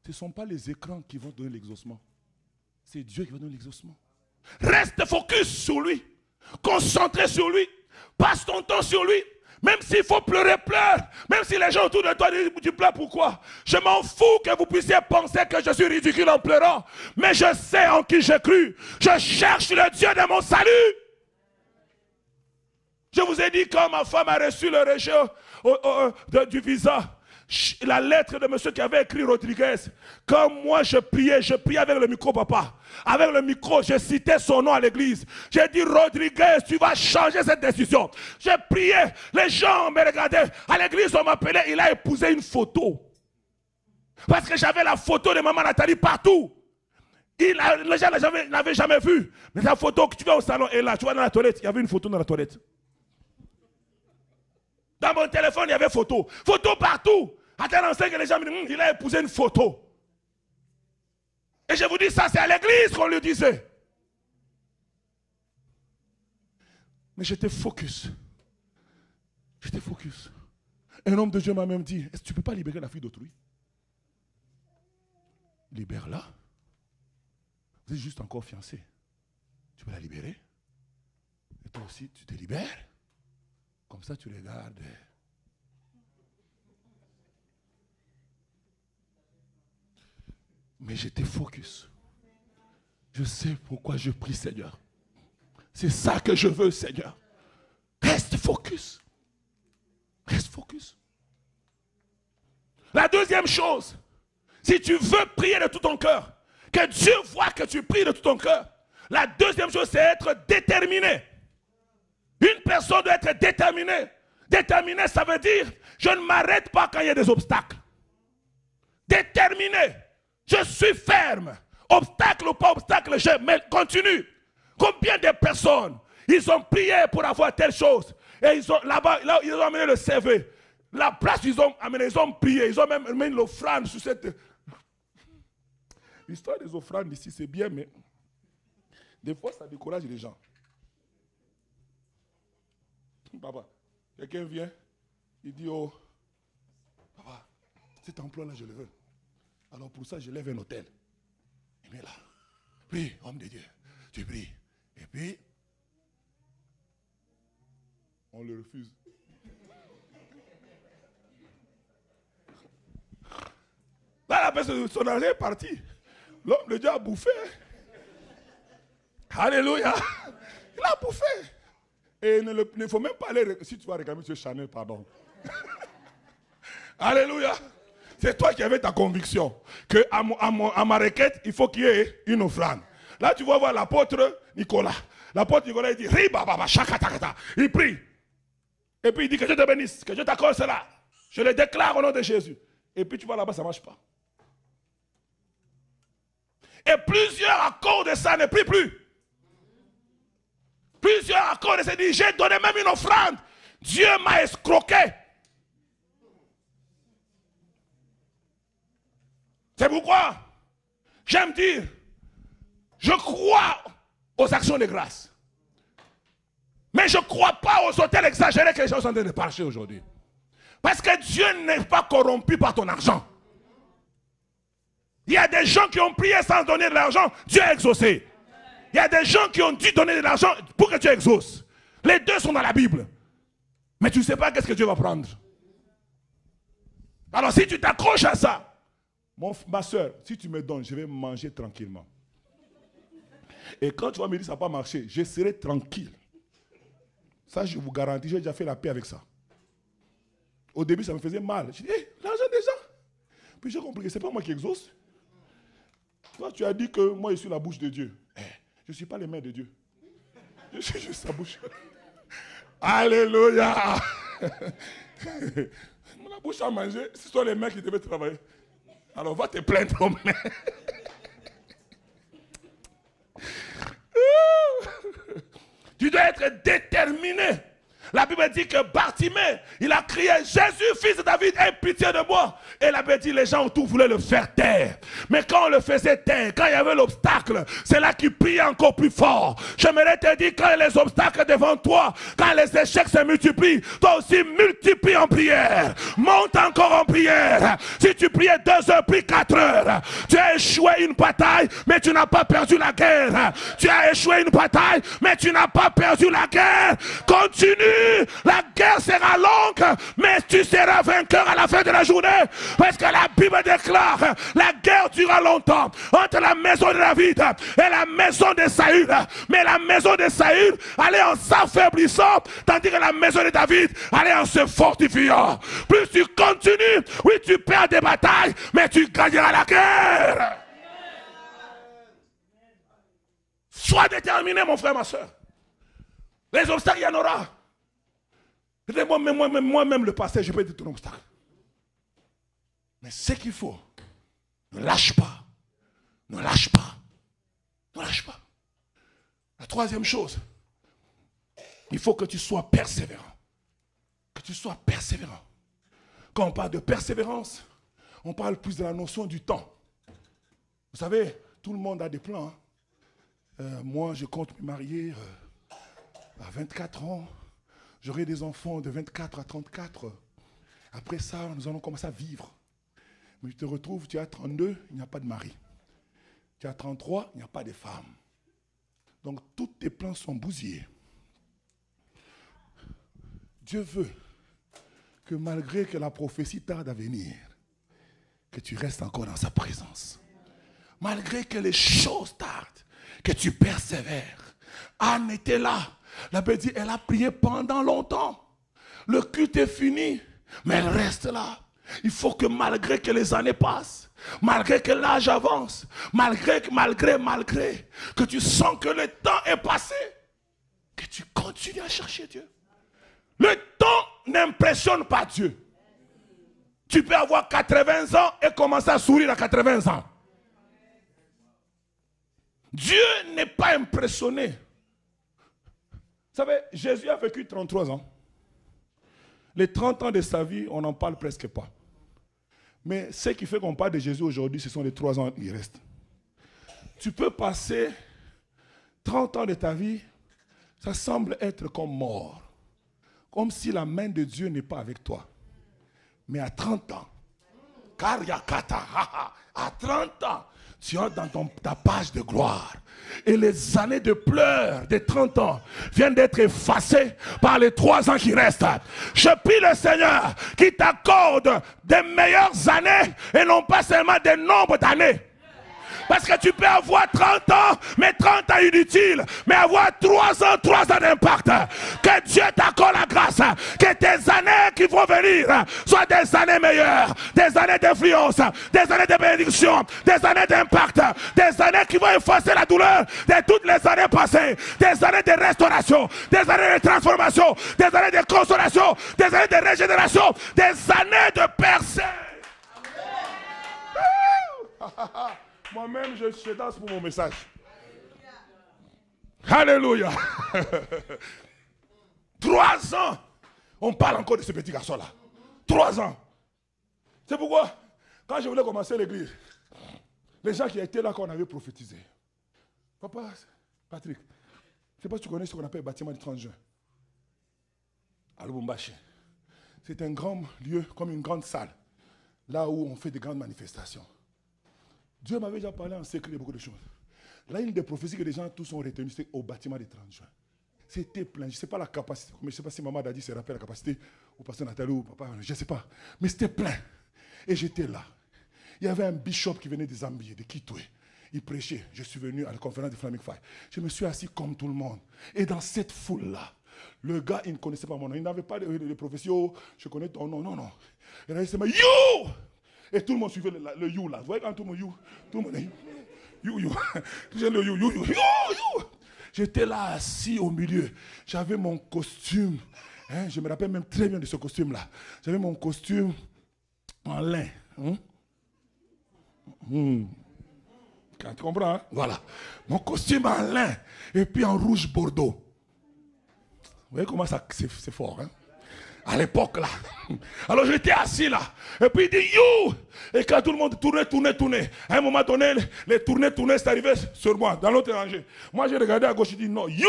Ce ne sont pas les écrans qui vont donner l'exaucement. C'est Dieu qui va donner l'exaucement. Reste focus sur lui. Concentré sur lui. Passe ton temps sur lui. Même s'il faut pleurer, pleure. Même si les gens autour de toi disent tu pleures, pourquoi? Je m'en fous que vous puissiez penser que je suis ridicule en pleurant. Mais je sais en qui j'ai cru. Je cherche le Dieu de mon salut. Je vous ai dit quand ma femme a reçu le rejet du visa, la lettre de monsieur qui avait écrit Rodriguez, quand moi je priais avec le micro, papa. Avec le micro, je citais son nom à l'église. J'ai dit, Rodriguez, tu vas changer cette décision. J'ai prié, les gens me regardaient. À l'église, on m'appelait, il a épousé une photo. Parce que j'avais la photo de maman Nathalie partout. Les gens ne l'avaient jamais vue. Mais la photo que tu vois au salon est là. Tu vois dans la toilette, il y avait une photo dans la toilette. Dans mon téléphone, il y avait photo. Photo partout. À tel enseigne que les gens me disent, il a épousé une photo. Et je vous dis, ça c'est à l'église qu'on le disait. Mais j'étais focus. J'étais focus. Un homme de Dieu m'a même dit, est-ce que tu ne peux pas libérer la fille d'autrui? Libère-la. Vous êtes juste encore fiancé. Tu peux la libérer. Et toi aussi, tu te libères. Comme ça, tu regardes. Mais j'étais focus. Je sais pourquoi je prie, Seigneur. C'est ça que je veux, Seigneur. Reste focus. Reste focus. La deuxième chose, si tu veux prier de tout ton cœur, que Dieu voit que tu pries de tout ton cœur, la deuxième chose, c'est être déterminé. Une personne doit être déterminée. Déterminé, ça veut dire, je ne m'arrête pas quand il y a des obstacles. Déterminé. Je suis ferme. Obstacle ou pas obstacle, je continue. Combien de personnes, ils ont prié pour avoir telle chose. Et ils ont là-bas, ils ont amené le CV. La place, ils ont amené, ils ont prié. Ils ont même amené l'offrande sur cette... L'histoire des offrandes ici, c'est bien, mais des fois, ça décourage les gens. Papa, quelqu'un vient, il dit, oh, papa, cet emploi-là, je le veux. Alors pour ça, je lève un hôtel. Il met là. Prie, homme de Dieu. Tu pries. Et puis, on le refuse. Là, la personne, son argent est parti. L'homme de Dieu a bouffé. Alléluia. Il a bouffé. Et il ne faut même pas aller, si tu vas réclamer M. Chanel, pardon. Alléluia. C'est toi qui avais ta conviction que à ma requête, il faut qu'il y ait une offrande. Là, tu vas voir l'apôtre Nicolas. L'apôtre Nicolas, il dit, il prie. Et puis il dit que Dieu te bénisse, que Dieu t'accorde cela. Je le déclare au nom de Jésus. Et puis tu vas là-bas, ça ne marche pas. Et plusieurs accords de ça ne prient plus. Plusieurs accords de ça disent, j'ai donné même une offrande. Dieu m'a escroqué. C'est pourquoi j'aime dire, je crois aux actions de grâce. Mais je ne crois pas aux hôtels exagérés que les gens sont en train de parcher aujourd'hui. Parce que Dieu n'est pas corrompu par ton argent. Il y a des gens qui ont prié sans donner de l'argent, Dieu a exaucé. Il y a des gens qui ont dû donner de l'argent pour que Dieu exauce. Les deux sont dans la Bible. Mais tu ne sais pas qu'est-ce que Dieu va prendre. Alors si tu t'accroches à ça, ma soeur, si tu me donnes, je vais manger tranquillement. Et quand tu vas me dire que ça n'a pas marché, je serai tranquille. Ça, je vous garantis, j'ai déjà fait la paix avec ça. Au début, ça me faisait mal. Je dis, hey, l'argent des gens. Puis j'ai compris que ce n'est pas moi qui exauce. Toi, tu as dit que moi, je suis la bouche de Dieu. Hey, je ne suis pas les mains de Dieu. Je suis juste sa bouche. Alléluia. La bouche à manger, ce sont les mains qui devaient travailler. Alors va te plaindre aux mains. Tu dois être déterminé La Bible dit que Bartimée, il a crié, Jésus, fils de David, aie pitié de moi. Et la Bible dit, les gens autour voulaient le faire taire. Mais quand on le faisait taire, quand il y avait l'obstacle, c'est là qu'il priait encore plus fort. J'aimerais te dire, quand il y a les obstacles devant toi, quand les échecs se multiplient, toi aussi multiplie en prière. Monte encore en prière. Si tu priais 2 heures, prie 4 heures. Tu as échoué une bataille, mais tu n'as pas perdu la guerre. Tu as échoué une bataille, mais tu n'as pas perdu la guerre. Continue. La guerre sera longue, mais tu seras vainqueur à la fin de la journée. Parce que la Bible déclare, la guerre durera longtemps entre la maison de David et la maison de Saül. Mais la maison de Saül allait en s'affaiblissant, tandis que la maison de David allait en se fortifiant. Plus tu continues, oui, tu perds des batailles, mais tu gagneras la guerre. Sois déterminé, mon frère, ma soeur. Les obstacles, il y en aura. Moi-même, le pasteur, je peux être ton obstacle. Mais ce qu'il faut, ne lâche pas. Ne lâche pas. Ne lâche pas. La troisième chose, il faut que tu sois persévérant. Que tu sois persévérant. Quand on parle de persévérance, on parle plus de la notion du temps. Vous savez, tout le monde a des plans. Moi, je compte me marier à 24 ans. J'aurai des enfants de 24 à 34. Après ça, nous allons commencer à vivre. Mais tu te retrouves, tu as 32, il n'y a pas de mari. Tu as 33, il n'y a pas de femme. Donc, tous tes plans sont bousillés. Dieu veut que malgré que la prophétie tarde à venir, que tu restes encore dans sa présence. Malgré que les choses tardent, que tu persévères. Anne était là. La Bible dit, elle a prié pendant longtemps. Le culte est fini, mais elle reste là. Il faut que malgré que les années passent, malgré que l'âge avance, malgré que tu sens que le temps est passé, que tu continues à chercher Dieu. Le temps n'impressionne pas Dieu. Tu peux avoir 80 ans et commencer à sourire à 80 ans. Dieu n'est pas impressionné. Vous savez, Jésus a vécu 33 ans. Les 30 ans de sa vie, on n'en parle presque pas. Mais ce qui fait qu'on parle de Jésus aujourd'hui, ce sont les 3 ans qui restent. Tu peux passer 30 ans de ta vie, ça semble être comme mort. Comme si la main de Dieu n'est pas avec toi. Mais à 30 ans, à 30 ans, tu entres dans ta page de gloire. Et les années de pleurs des 30 ans viennent d'être effacées par les 3 ans qui restent. Je prie le Seigneur qui t'accorde des meilleures années et non pas seulement des nombres d'années. Parce que tu peux avoir 30 ans, mais 30 ans inutiles. Mais avoir 3 ans d'impact. Que Dieu t'accorde la grâce. Que tes années qui vont venir soient des années meilleures. Des années d'influence. Des années de bénédiction. Des années d'impact. Des années qui vont effacer la douleur de toutes les années passées. Des années de restauration. Des années de transformation. Des années de consolation. Des années de régénération. Des années de percée. Moi-même, je danse pour mon message. Alléluia. 3 ans. On parle encore de ce petit garçon-là. 3 ans. C'est pourquoi, quand je voulais commencer l'église, les gens qui étaient là quand on avait prophétisé. Papa, Patrick, je ne sais pas si tu connais ce qu'on appelle le bâtiment du 30 juin. À Lubumbashi. C'est un grand lieu, comme une grande salle, là où on fait des grandes manifestations. Dieu m'avait déjà parlé en secret de beaucoup de choses. Là, une des prophéties que les gens tous ont retenues, c'était au bâtiment des 30 juin. C'était plein. Je ne sais pas la capacité, mais je ne sais pas si maman a dit se rappelle la capacité, ou pasteur Nathalie, ou papa, je ne sais pas. Mais c'était plein. Et j'étais là. Il y avait un bishop qui venait de Zambie, de Kitwe. Il prêchait. Je suis venu à la conférence de Flaming Fire. Je me suis assis comme tout le monde. Et dans cette foule-là, le gars, il ne connaissait pas mon nom. Il n'avait pas de prophétie. Oh, je connais ton nom. Non, non. Il a dit seulement You! Et tout le monde suivait le you là. Vous voyez quand tout le monde you? Tout le monde dit you. J'ai le you. J'étais là assis au milieu. J'avais mon costume. Hein, je me rappelle même très bien de ce costume-là. J'avais mon costume en lin. Quand tu comprends, hein? Voilà. Mon costume en lin. Et puis en rouge bordeaux. Vous voyez comment ça, c'est fort, hein? À l'époque, là. Alors, j'étais assis, là. Et puis, il dit, you! Et quand tout le monde tournait. À un moment donné, les tournées, c'est arrivé sur moi, dans l'autre rangée. Moi, j'ai regardé à gauche, je dis, non, you,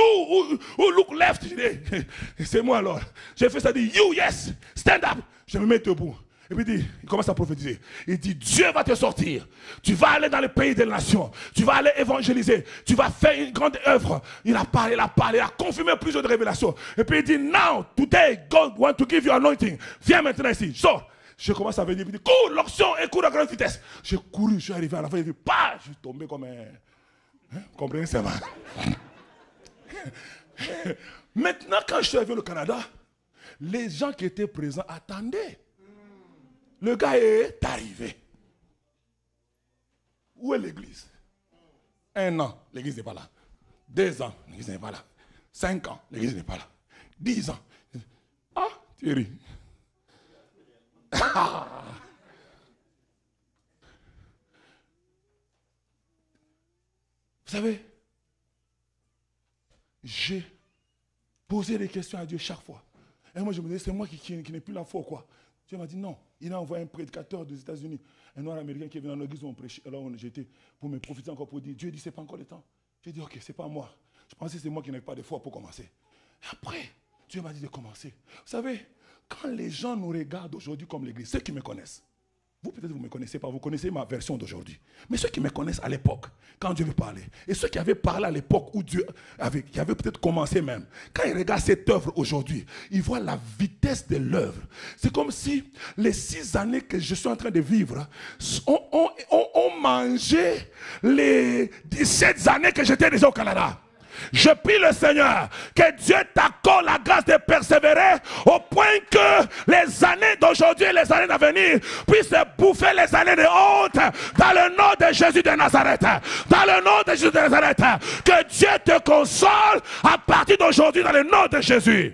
who look left? Je dis, c'est moi, alors. J'ai fait ça, dit, you, yes, stand up. Je me mets debout. Et puis il commence à prophétiser. Il dit, Dieu va te sortir. Tu vas aller dans les pays des nations. Tu vas aller évangéliser. Tu vas faire une grande œuvre. Il a parlé, il a confirmé plusieurs révélations. Et puis il dit, now, today, God want to give you anointing. Viens maintenant ici, sors. Je commence à venir, il dit, cours, l'onction et cours à grande vitesse. J'ai couru, je suis arrivé à la fin, il dit, pas, je suis tombé comme un... Hein? Vous comprenez ça? Maintenant, quand je suis arrivé au Canada, les gens qui étaient présents attendaient. Le gars est arrivé. Où est l'église? 1 an, l'église n'est pas là. 2 ans, l'église n'est pas là. 5 ans, l'église n'est pas là. 10 ans. Ah, Thierry. Vous savez, j'ai posé des questions à Dieu chaque fois. Et moi, je me disais, c'est moi qui n'ai plus la foi, quoi. Dieu m'a dit non. Il a envoyé un prédicateur des États-Unis, un noir américain qui est venu dans l'église où on prêchait. Alors j'étais pour me profiter encore pour dire, Dieu dit, c'est pas encore le temps. J'ai dit, ok, c'est pas moi. Je pensais que c'est moi qui n'avais pas de foi pour commencer. Et après, Dieu m'a dit de commencer. Vous savez, quand les gens nous regardent aujourd'hui comme l'église, ceux qui me connaissent, vous peut-être vous ne me connaissez pas, vous connaissez ma version d'aujourd'hui. Mais ceux qui me connaissent à l'époque, quand Dieu veut parler, et ceux qui avaient parlé à l'époque où Dieu avait, qui avait peut-être commencé même, quand ils regardent cette œuvre aujourd'hui, ils voient la vitesse de l'œuvre. C'est comme si les 6 années que je suis en train de vivre ont mangé les 17 années que j'étais déjà au Canada. Je prie le Seigneur que Dieu t'accorde la grâce de persévérer au point que les années d'aujourd'hui et les années d'avenir puissent bouffer les années de honte dans le nom de Jésus de Nazareth. Dans le nom de Jésus de Nazareth. Que Dieu te console à partir d'aujourd'hui dans le nom de Jésus.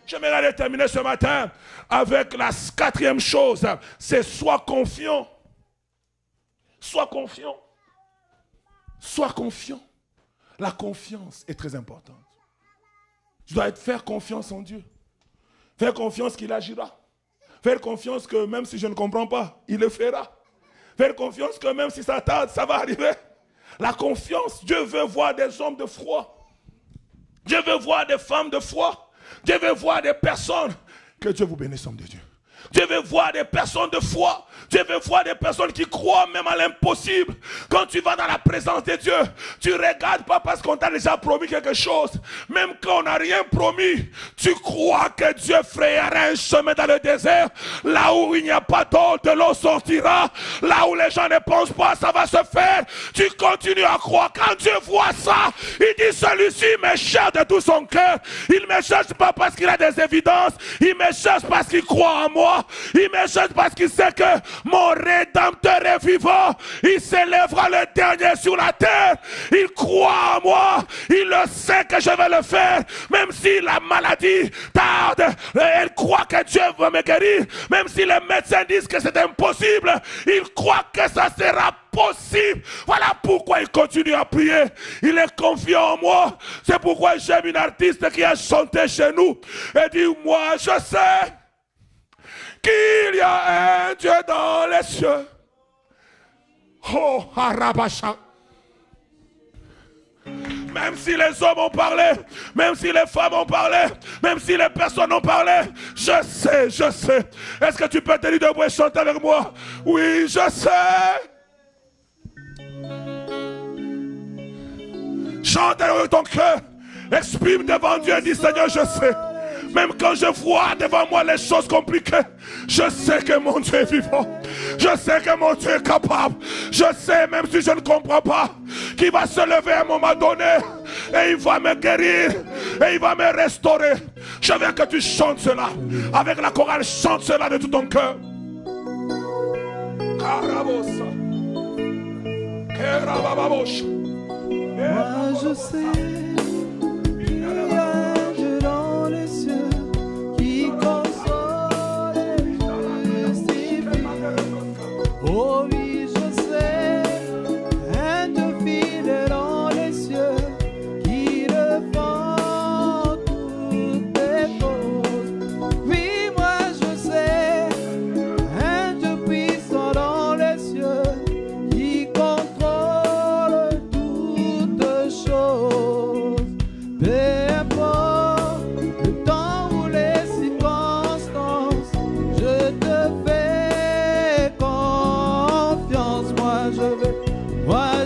J'aimerais terminer ce matin avec la 4e chose. C'est sois confiant. Sois confiant. Sois confiant. La confiance est très importante. Tu dois faire confiance en Dieu. Faire confiance qu'il agira. Faire confiance que même si je ne comprends pas, il le fera. Faire confiance que même si ça tarde, ça va arriver. La confiance, Dieu veut voir des hommes de foi. Dieu veut voir des femmes de foi. Dieu veut voir des personnes. Que Dieu vous bénisse, homme de Dieu. Dieu veut voir des personnes de foi. Dieu veut voir des personnes qui croient même à l'impossible. Quand tu vas dans la présence de Dieu, tu ne regardes pas parce qu'on t'a déjà promis quelque chose. Même quand on n'a rien promis, tu crois que Dieu frayera un chemin dans le désert. Là où il n'y a pas d'eau, de l'eau sortira. Là où les gens ne pensent pas, ça va se faire. Tu continues à croire. Quand Dieu voit ça, il dit, celui-ci me cherche de tout son cœur. Il ne me cherche pas parce qu'il a des évidences. Il me cherche parce qu'il croit en moi. Il me cherche parce qu'il sait que mon Rédempteur est vivant. Il s'élèvera le dernier sur la terre. Il croit en moi. Il le sait que je vais le faire. Même si la maladie tarde, elle croit que Dieu va me guérir. Même si les médecins disent que c'est impossible, il croit que ça sera possible. Voilà pourquoi il continue à prier. Il est confiant en moi. C'est pourquoi j'aime une artiste qui a chanté chez nous et dit, moi je sais qu'il y a un Dieu dans les cieux. Oh, Harabasha. Même si les hommes ont parlé, même si les femmes ont parlé, même si les personnes ont parlé, je sais, je sais. Est-ce que tu peux te dire debout et chanter avec moi? Oui, je sais. Chante avec ton cœur. Exprime devant Dieu et dis, Seigneur, je sais. Même quand je vois devant moi les choses compliquées, je sais que mon Dieu est vivant. Je sais que mon Dieu est capable. Je sais, même si je ne comprends pas, qu'il va se lever à un moment donné et il va me guérir et il va me restaurer. Je veux que tu chantes cela. Avec la chorale, chante cela de tout ton cœur. Moi je sais qu'il y a un Dieu dans les cieux qui console et justifie. Oh oui, je sais, un Dieu fidèle dans les cieux qui défend toute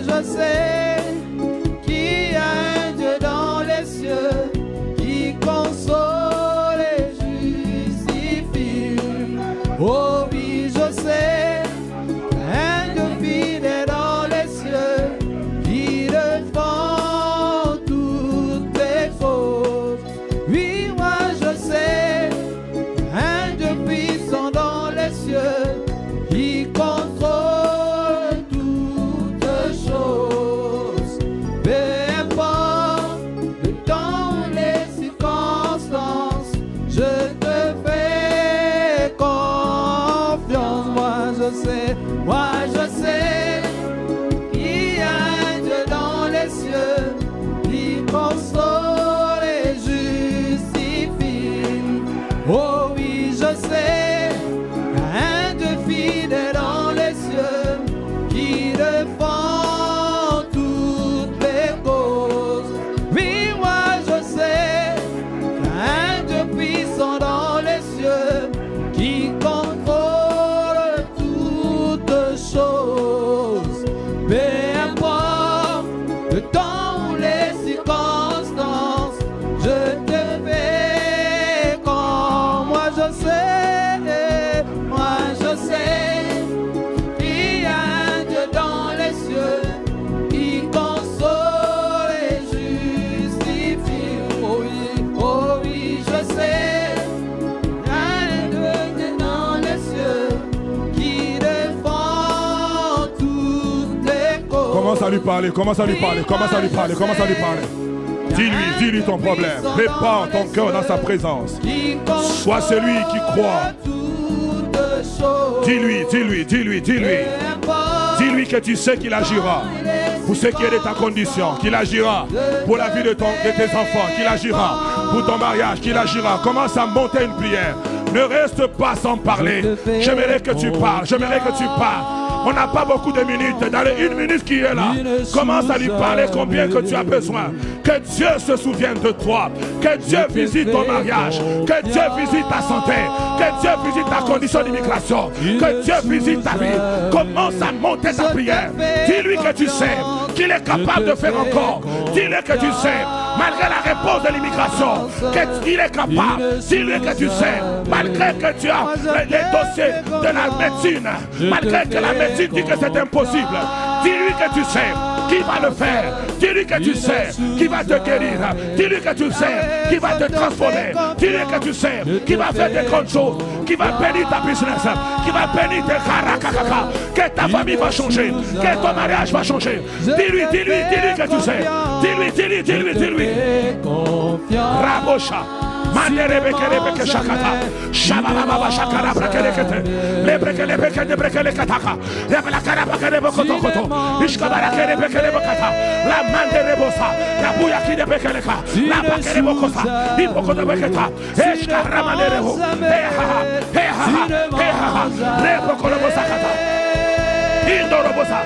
je sais qu'il y a un Dieu dans les cieux qui console et justifie. Oh oui, je sais, un Dieu fidèle dans les cieux qui défend toutes les fautes. Oui, moi je sais, un Dieu puissant dans les cieux qui contrôle toutes choses. Peu importe le temps, les circonstances, je te fais confiance. Moi je sais qu'il y a un Dieu dans les cieux qui console et justifie. Oh oui, je sais, un Dieu fidèle dans les cieux qui défend toutes les causes. Oui, moi je sais, un Dieu puissant dans les cieux qui contrôle toutes choses. Peu importe le temps ou les circonstances, je te fais comme moi je sais qu'il y a un Dieu dans les cieux qui console et justifie. Oh oui, je sais, un Dieu dans les cieux qui défend toutes les causes. Commence à lui parler, commence à lui parler, commence à lui parler, commence à lui parler. Dis-lui ton problème. Prépare ton cœur dans sa présence. Sois celui qui croit. Dis-lui. Dis-lui que tu sais qu'il agira pour ce qui est de ta condition, qu'il agira pour la vie de tes enfants, qu'il agira pour ton mariage, qu'il agira. Commence à monter une prière. Ne reste pas sans parler. J'aimerais que tu parles, On n'a pas beaucoup de minutes. Dans les 1 minute qui est là, commence à lui parler combien que tu as besoin. Que Dieu se souvienne de toi. Que Dieu visite ton mariage. Que Dieu visite ta santé. Que Dieu visite ta condition d'immigration. Que Dieu visite ta vie. Commence à monter ta prière. Dis-lui que tu sais qu'il est capable de faire encore. Dis-lui que tu sais, malgré la réponse de l'immigration, qu'il est capable. Dis-lui que tu sais, malgré que tu as les dossiers de la médecine, malgré que la médecine dit que c'est impossible, dis-lui que tu sais qui va le faire. Dis-lui que tu sais qui va te guérir. Dis-lui que tu sais qui va te transformer. Dis-lui que tu sais qui va faire des grandes choses, qui va bénir ta business, qui va bénir tes karakakaka, que ta famille va changer, que ton mariage va changer. Dis-lui que tu sais. Dis-lui. Rabosha. Manderebeke shakata. Shababa shakara brakelekete. Lebrekelebeke de brekelekataka. Leblakarabaka de bokotokoto. Ishkabara de bekelebokata. La manderebosa. La buyaki de bekeleka. La bakelebokosa. Ibokoto beketa. Eshkaramanderebo. Heha. Rebokolobosakata. Indorobosa.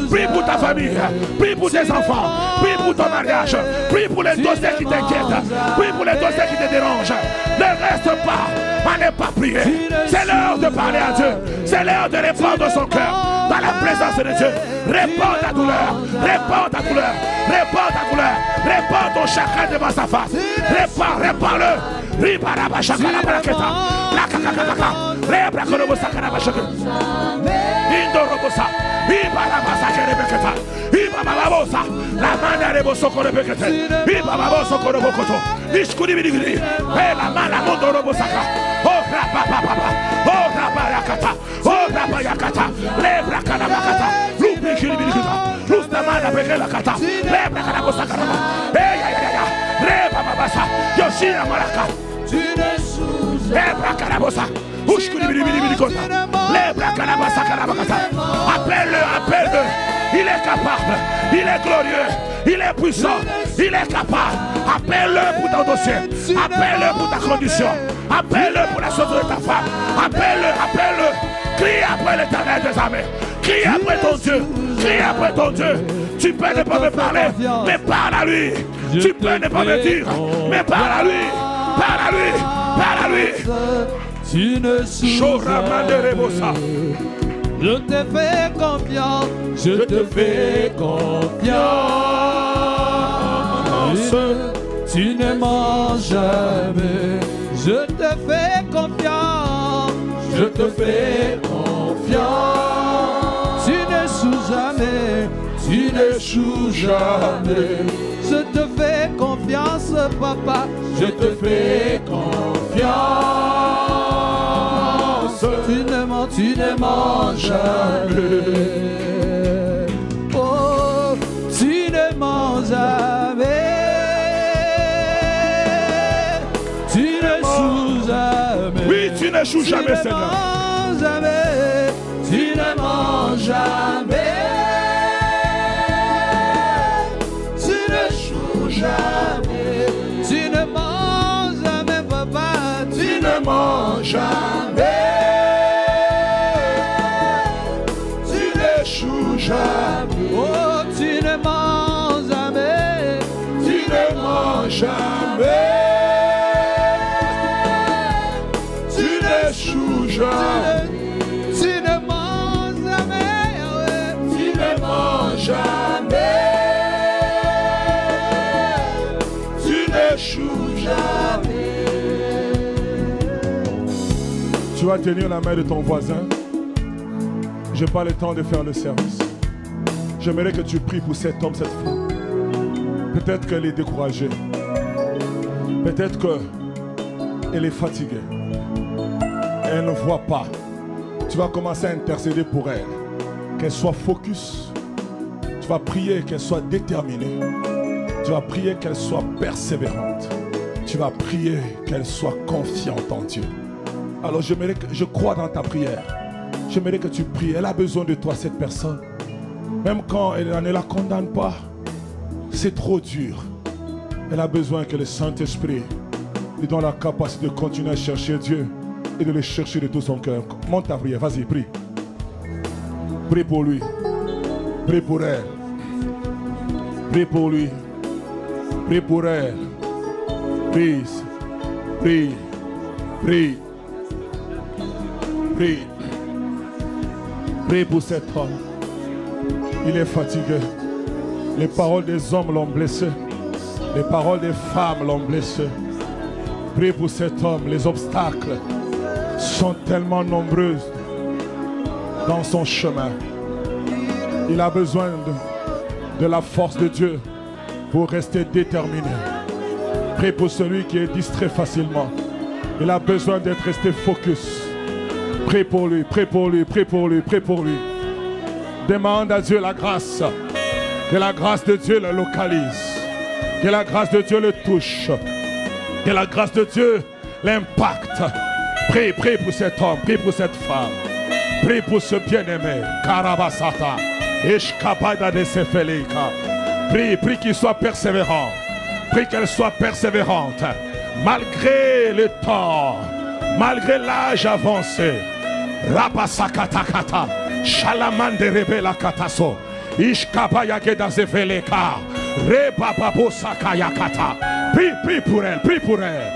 Prie pour ta famille, prie pour tes enfants, prie pour ton mariage, prie pour les dossiers qui t'inquiètent, prie pour les dossiers qui te dérangent. Ne reste pas à ne pas prier. C'est l'heure de parler à Dieu. C'est l'heure de répandre son cœur dans la présence de Dieu. Répands ta douleur, répands ton chagrin devant sa face. Répands-le. Ribaraba shakara baraketa. La kakakaka. Rebrakorobo sakara bashaka. Indorobosa. Ibaraba sakere beketa. Ibababosa. La manda rebo sokore bekete. Ibababosa sokore bokoto. Iskuri bidigiri. La mala mondorobo saka. Oh rapapapa. Oh rabayakata. Oh rabayakata. Lebrakana bakata. Lubikiri bidigita. Lustamana bekela kata. Lebrakana bosakara. Ya. Reba babasa. Yoshia maraka. Tu ne souches Lebra karabosa. Lebra karabasa karabakata. Appelle-le. Il est capable. Il est glorieux. Il est puissant. Il est capable. Appelle-le pour ton dossier. Appelle-le pour ta condition. Appelle-le pour la chose de ta femme. Appelle-le. Crie après l'Éternel des armées. Crie après ton Dieu. Crie après ton Dieu. Tu peux ne pas me parler, mais parle à lui. Tu peux ne pas me dire, mais parle à lui. Tu ne souches Je te fais confiance, je te fais confiance. Tu ne mens jamais. Je te fais confiance, je te fais confiance. Tu n'échoues jamais, tu n'échoues jamais. Je te fais confiance, papa, je te fais confiance. Tu ne mens jamais. Oh, tu ne mens jamais. Tu n'échoues jamais. Oui, tu n'échoues jamais, Seigneur. Tu ne mens jamais. Tu n'échoues jamais. Tu ne mens jamais, papa. Tu ne mens jamais. Tu n'échoues jamais. Oh, tu ne mens jamais. Tu ne mens jamais. Tu n'échoues jamais. Tu ne mens jamais. Tu ne mens jamais. Tu n'échoues jamais. Tu vas tenir la main de ton voisin. Je n'ai pas le temps de faire le service. J'aimerais que tu pries pour cet homme, cette femme. Peut-être qu'elle est découragée. Peut-être qu'elle est fatiguée. Elle ne voit pas. Tu vas commencer à intercéder pour elle. Qu'elle soit focus. Tu vas prier qu'elle soit déterminée. Tu vas prier qu'elle soit persévérante. Tu vas prier qu'elle soit confiante en Dieu. Alors je crois dans ta prière. J'aimerais que tu pries. Elle a besoin de toi, cette personne. Même quand elle ne la condamne pas, c'est trop dur. Elle a besoin que le Saint-Esprit lui donne la capacité de continuer à chercher Dieu et de le chercher de tout son cœur. Monte ta prière, vas-y, prie. Prie pour lui. Prie pour elle. Prie pour lui. Prie pour elle. Prie. Prie. Prie. Prie. Prie pour cet homme. Il est fatigué. Les paroles des hommes l'ont blessé. Les paroles des femmes l'ont blessé. Prie pour cet homme. Les obstacles sont tellement nombreux dans son chemin. Il a besoin de la force de Dieu pour rester déterminé. Prie pour celui qui est distrait facilement. Il a besoin d'être resté focus. Prie pour lui, prie pour lui, prie pour lui, prie pour lui. Demande à Dieu la grâce. Que la grâce de Dieu le localise. Que la grâce de Dieu le touche. Que la grâce de Dieu l'impacte. Prie, prie pour cet homme, prie pour cette femme. Prie pour ce bien-aimé. Karabasata. Ishkabada de Sefelika. Prie, prie qu'il soit persévérant. Prie qu'elle soit persévérante. Malgré le temps. Malgré l'âge avancé. Rapasakatakata. Shalaman de Rebela Kataso. Ishkabaya Geda Zefeleka. Rebababo Sakayakata. Prie, prie pour elle, prie pour elle.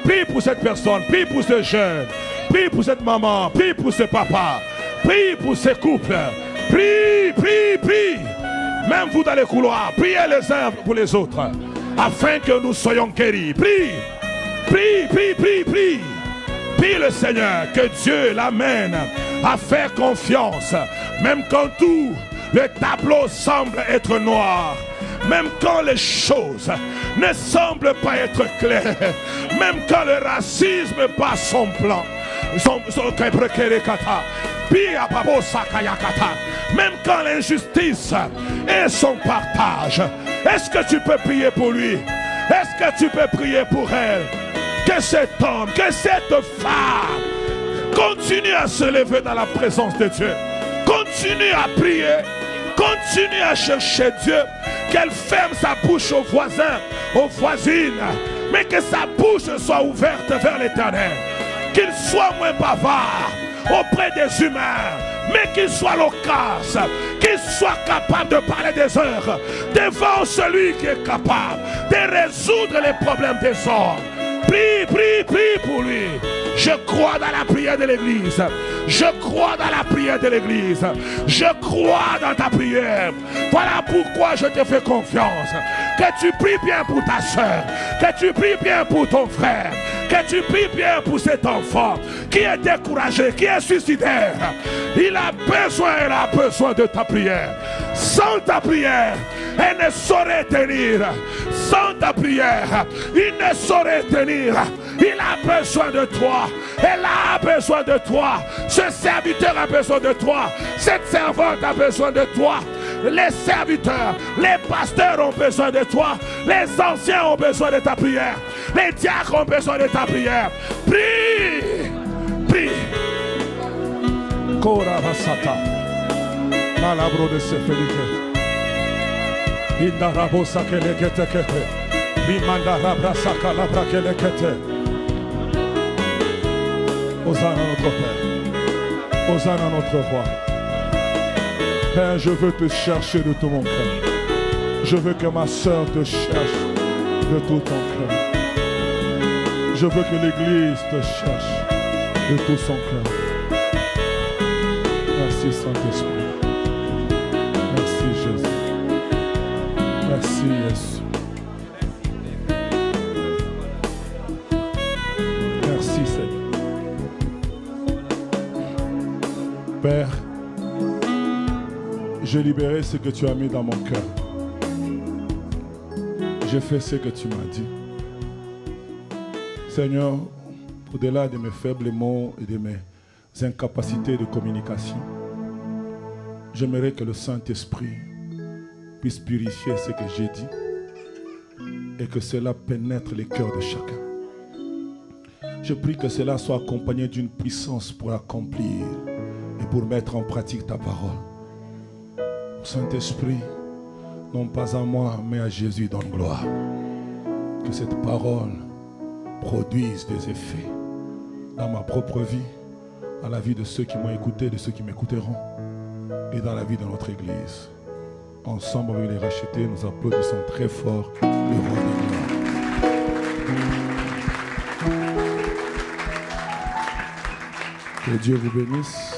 Prie pour cette personne, prie pour ce jeune. Prie pour cette maman, prie pour ce papa. Prie pour ces couples. Prie, prie, prie. Même vous dans les couloirs, priez les uns pour les autres. Afin que nous soyons guéris. Prie, prie, prie, prie, prie. Prie le Seigneur que Dieu l'amène à faire confiance. Même quand tout le tableau semble être noir. Même quand les choses ne semblent pas être claires. Même quand le racisme passe son plan. Même quand l'injustice est son partage. Est-ce que tu peux prier pour lui? Est-ce que tu peux prier pour elle? Que cet homme, que cette femme continue à se lever dans la présence de Dieu. Continue à prier. Continue à chercher Dieu. Qu'elle ferme sa bouche aux voisins, aux voisines. Mais que sa bouche soit ouverte vers l'Éternel. Qu'il soit moins bavard auprès des humains. Mais qu'il soit loquace. Qu'il soit capable de parler des heures devant celui qui est capable de résoudre les problèmes des hommes. Prie, prie, prie pour lui. Je crois dans la prière de l'église. Je crois dans la prière de l'église. Je crois dans ta prière. Voilà pourquoi je te fais confiance. Que tu pries bien pour ta soeur. Que tu pries bien pour ton frère. Que tu pries bien pour cet enfant qui est découragé, qui est suicidaire. Elle a besoin de ta prière. Sans ta prière, elle ne saurait tenir. Sans ta prière, il ne saurait tenir. Il a besoin de toi. Elle a besoin de toi. Ce serviteur a besoin de toi. Cette servante a besoin de toi. Les serviteurs, les pasteurs ont besoin de toi. Les anciens ont besoin de ta prière. Les diacres ont besoin de ta prière. Prie. Prie. Kora Vasata. Malabro de Sefélike. Indarabo Sakelekete Kete. Bimandara Saka Labra Kelekete. Hosanna notre Père. Hosanna notre Roi. Père, je veux te chercher de tout mon cœur. Je veux que ma soeur te cherche de tout ton cœur. Je veux que l'Église te cherche de tout son cœur. Merci Saint-Esprit. Merci Jésus. Merci Jésus. Merci Seigneur. Père, j'ai libéré ce que tu as mis dans mon cœur. J'ai fait ce que tu m'as dit. Seigneur, au-delà de mes faibles mots et de mes incapacités de communication, j'aimerais que le Saint-Esprit puisse purifier ce que j'ai dit et que cela pénètre les cœurs de chacun. Je prie que cela soit accompagné d'une puissance pour accomplir et pour mettre en pratique ta parole. Saint-Esprit, non pas à moi, mais à Jésus donne gloire. Que cette parole produise des effets dans ma propre vie, dans la vie de ceux qui m'ont écouté, de ceux qui m'écouteront, et dans la vie de notre Église. Ensemble avec les rachetés, nous applaudissons très fort le roi des gloires. Que Dieu vous bénisse.